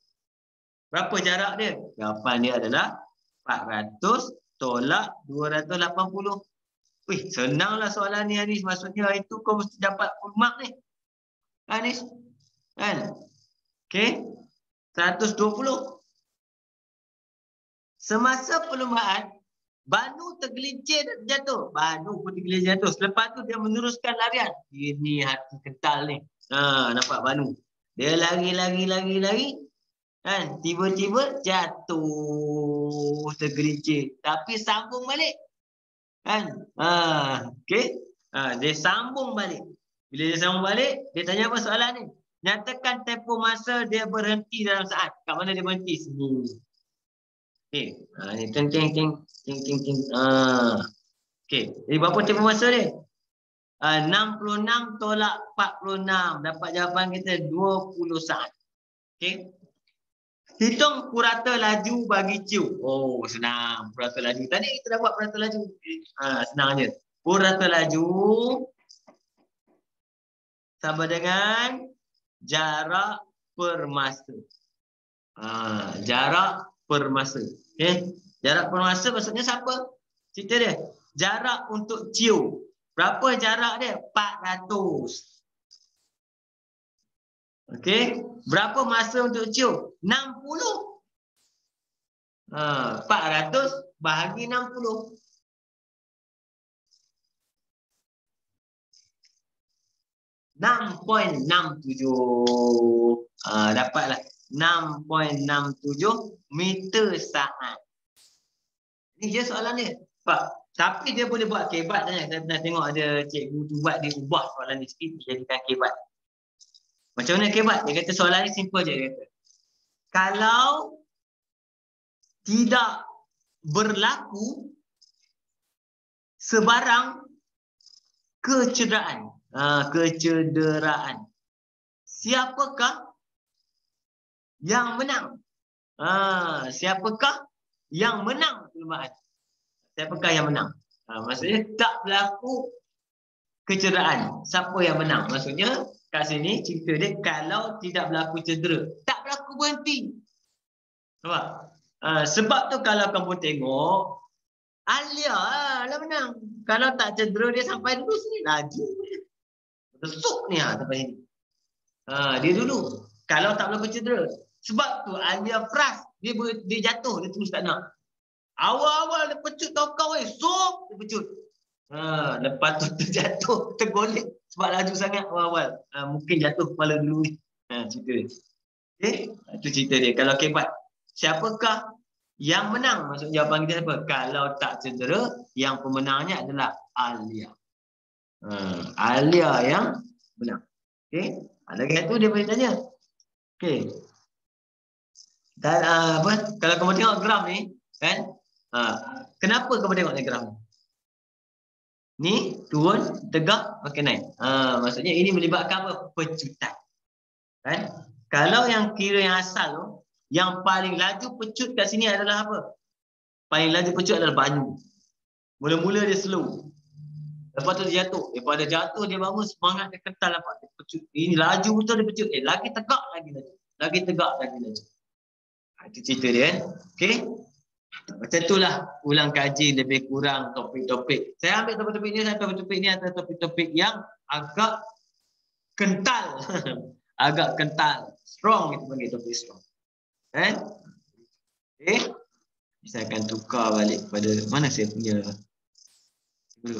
Berapa jarak dia? Jawapan dia adalah 400 tolak 280. Wih, senanglah soalan ni, Anis. Maksudnya itu kau mesti dapat full mark ni. Anis. Kan? Okey. 120. Semasa perlumbaan, Banu tergelincir dan jatuh. Banu pun tergelincir jatuh. Selepas tu dia meneruskan larian. Ini hati kental ni. Nampak Banu. Dia lari. Kan? Tiba-tiba jatuh. Tergelincir. Tapi sambung balik. Kan? Okey. Dia sambung balik. Bila dia sambung balik, dia tanya apa soalan ni? Nyatakan tempoh masa dia berhenti dalam saat. Kat mana dia berhenti? Sini. Okey. Ni ting. Okey. Jadi berapa tempoh masa dia? 66 tolak 46. Dapat jawapan kita 20 saat. Okey. Hitung purata laju bagi Ciu. Oh, senang. Purata laju. Tadi kita dah buat purata laju. Senang je. Purata laju sama dengan jarak per masa. Jarak per masa. Okay. Jarak per masa maksudnya siapa? Cerita dia. Jarak untuk Ciu. Berapa jarak dia? 400. Okey. Berapa masa untuk Ciu? 60. 400 bahagi 60. .67. Dapatlah 6.67 meter saat. Ini je soalan dia. Pak, tapi dia boleh buat kebat tanya. Saya pernah tengok ada cikgu tu buat, dia ubah soalan ni sikit dijadikan kebat. Macam mana kebat? Dia kata soalan ni simple je. Dia kata, kalau tidak berlaku sebarang kecederaan, siapakah yang menang? Siapakah yang menang perlumbaan? Siapakah yang menang? Maksudnya tak berlaku kecederaan. Siapa yang menang? Maksudnya kat sini cerita dia kalau tidak berlaku cedera, tak berlaku berhenti. Nampak? Sebab tu kalau kamu tengok Alia lah menang. Kalau tak cedera dia sampai dulu sini laju. Resuk ni sampai sini. Dia dulu. Kalau tak berlaku cedera. Sebab tu Alia Fras dia jatuh, dia terus tak nak. Awal-awal dia pecut tokau dia pecut. Lepas tu terjatuh, tergolek sebab laju sangat awal-awal. Mungkin jatuh kepala dulu ni. Cerita dia. Okay? Itu cerita dia. Kalau kebat, siapakah yang menang? Maksud jawapan kita apa? Kalau tak cedera, yang pemenangnya adalah Alia. Alia yang menang. Okey. Lagi satu dia boleh tanya. Okey. Dan kalau kamu tengok graf ni, kan? Kenapa kamu tengok ni graf ni? Ni turun, tegak, makin naik. Maksudnya ini melibatkan apa? Pecutan. Kan? Kalau yang kira yang asal tu, yang paling laju pecut kat sini adalah apa? Paling laju pecut adalah Banyu. Mula-mula dia slow. Lepas tu dia jatuh. Daripada jatuh dia bangun, semangat dia kental nampak. Dia pecut. Ini laju betul dia pecut. Lagi tegak lagi laju. Lagi tegak lagi laju. Itu cerita dia kan. Okey. Macam itulah ulang kaji lebih kurang topik-topik. Saya ambil topik-topik ni, topik-topik ni adalah topik-topik yang agak kental. Agak kental. Strong kita panggil topik strong. Kan? Okey. Saya akan tukar balik pada mana saya punya.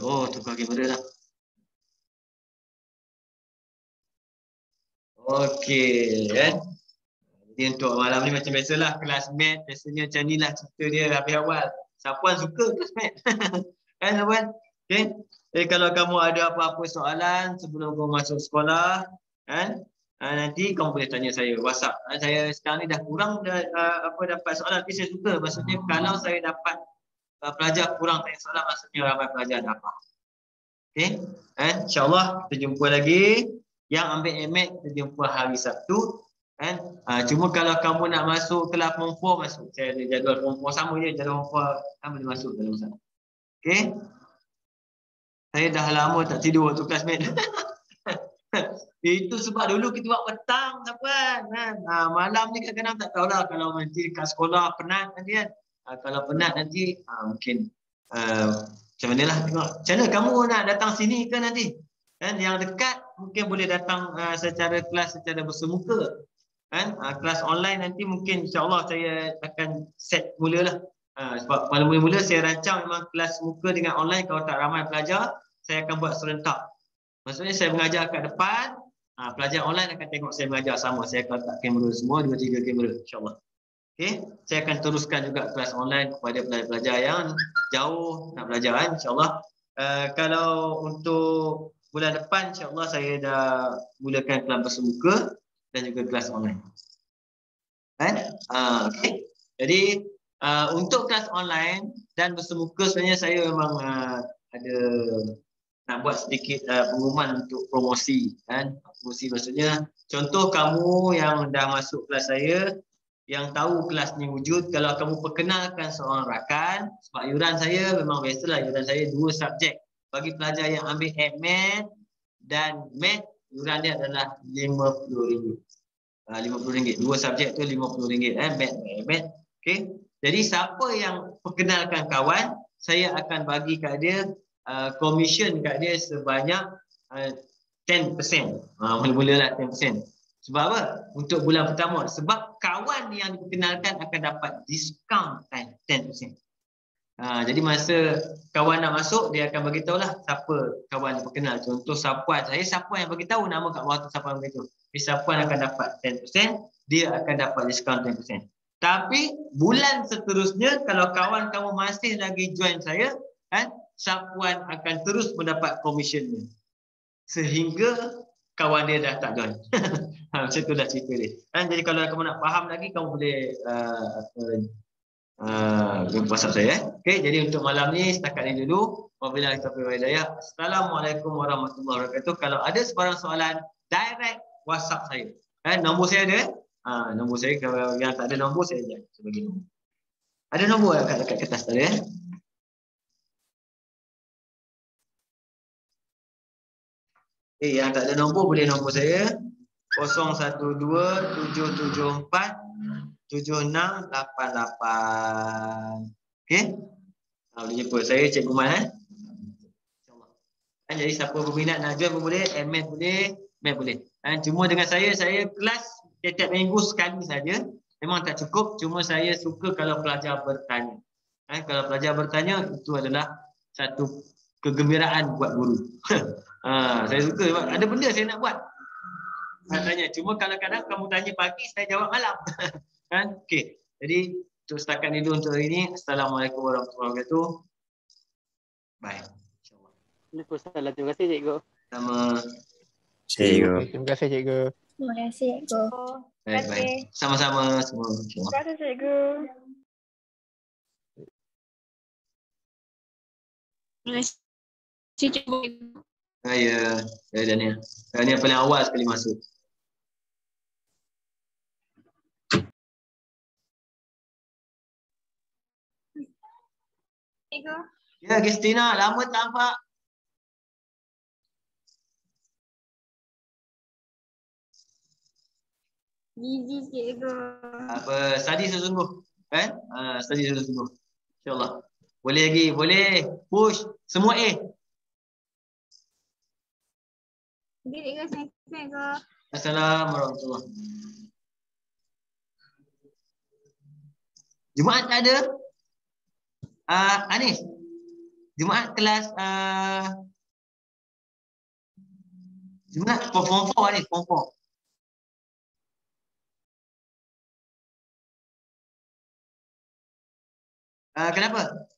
Oh, tukar kamera dah. Okey, kan? Jadi untuk malam ni macam biasalah kelas mat biasanya macam nilah cerita dia habis awal. Siapa suka kelas mat? Kan Sapuan? Okey. Jadi kalau kamu ada apa-apa soalan sebelum kamu masuk sekolah, kan? Nanti kamu boleh tanya saya WhatsApp. Saya sekarang ni dah kurang dapat soalan, tapi saya suka. Maksudnya kalau saya dapat pelajar kurang tanya soalan, maksudnya ramai pelajar dapat. Okey. InsyaAllah kita jumpa lagi. Yang ambil MAT kita jumpa hari Sabtu. Kan? Cuma kalau kamu nak masuk kelas form 4 masuk. Saya ada jadual form 4 sama je, jadual form 4 kan boleh masuk dalam sana. Okey. Saya dah lama tak tidur waktu kelas mat. Itu sebab dulu kita buat petang kan. Malam ni kadang-kadang tak tahulah kalau nanti kat sekolah penat nanti kan. Kalau penat nanti mungkin macam manalah tengok. Macam mana kamu nak datang sini ke nanti? Kan yang dekat mungkin boleh datang secara kelas secara bersemuka. Kan kelas online nanti mungkin insya-Allah saya akan set mulalah. Sebab mula-mula saya rancang memang kelas muka dengan online kalau tak ramai pelajar, saya akan buat serentak. Maksudnya saya mengajar kat depan, pelajar online akan tengok saya mengajar sama. Saya akan letak kamera semua, 2-3 kamera insya-Allah. Okey, saya akan teruskan juga kelas online kepada pelajar-pelajar yang jauh nak belajar kan insya-Allah. Kalau untuk bulan depan insya-Allah saya dah mulakan kelas bersemuka dan juga kelas online. Kan? Okey. Jadi untuk kelas online dan bersemuka sebenarnya saya memang ada nak buat sedikit pengumuman untuk promosi kan. Promosi maksudnya contoh kamu yang dah masuk kelas saya yang tahu kelas ni wujud, kalau kamu perkenalkan seorang rakan, sebab yuran saya memang biasalah, yuran saya 2 subjek. Bagi pelajar yang ambil AdMed dan Med, yuran dia adalah RM50. RM50. 2 subjek tu RM50 Med. Okey. Jadi siapa yang perkenalkan kawan, saya akan bagi kat dia komisen kat dia sebanyak 10%. Mula-mulalah 10%. Sebab apa? Untuk bulan pertama. Sebab kawan yang diperkenalkan akan dapat diskaun 10%. Jadi masa kawan nak masuk, dia akan bagi tahulah siapa kawan yang berkenal. Contoh Sapuan. Sapuan yang bagi tahu nama kat bawah tu Sapuan begitu. Sapuan akan dapat 10%, dia akan dapat diskaun 10%. Tapi bulan seterusnya kalau kawan kamu masih lagi join saya, kan, Sapuan akan terus mendapat komisionnya. Sehingga kawan dia dah tak join. Macam itulah cerita dia. Jadi kalau kamu nak faham lagi, kamu boleh jumpa WhatsApp saya. Okey, jadi untuk malam ni setakat ini dulu. Wabillahi taufiq wal hidayah. Assalamualaikum warahmatullahi wabarakatuh. Kalau ada sebarang soalan, direct WhatsApp saya. Nombor saya ada. Nombor saya, kalau yang tak ada nombor saya bagi nombor. Ada nombor kat kertas tadi yang tak ada nombor boleh nombor saya 012-774-7688. Okey. Boleh jumpa saya Cikgu Man InsyaAllah. Jadi siapa berminat nak join pun boleh, MN boleh, MN boleh. Cuma dengan saya kelas setiap minggu sekali saja. Memang tak cukup, cuma saya suka kalau pelajar bertanya. Kalau pelajar bertanya, itu adalah satu kegembiraan buat guru. Saya suka sebab ada benda saya nak buat. Tanya. Cuma kadang-kadang kamu tanya pagi, saya jawab malam. Kan? Okey. Jadi untuk setakat ini dulu untuk hari ini. Assalamualaikum warahmatullahi wabarakatuh. Bye. InsyaAllah. Waalaikumsalam. Terima kasih cikgu. Sama. Cikgu. Terima kasih cikgu. Terima kasih, Cikgu. Baik. Sama-sama semua. InsyaAllah. Terima kasih, Cikgu. Terima kasih, Cikgu. Ya, Daniel. Daniel paling awal sekali masuk. Cikgu. Ya, Kristina, lama tak nampak. Busy, Cikgu. Apa, study sesungguh. Kan? Study sesungguh. InsyaAllah. Boleh lagi, boleh. Push. Semua A. Assalamualaikum warahmatullahi wabarakatuh. Jumaat tak ada? Anis. Jumaat kelas Jumaat form 4 Anis, form 4. Kenapa?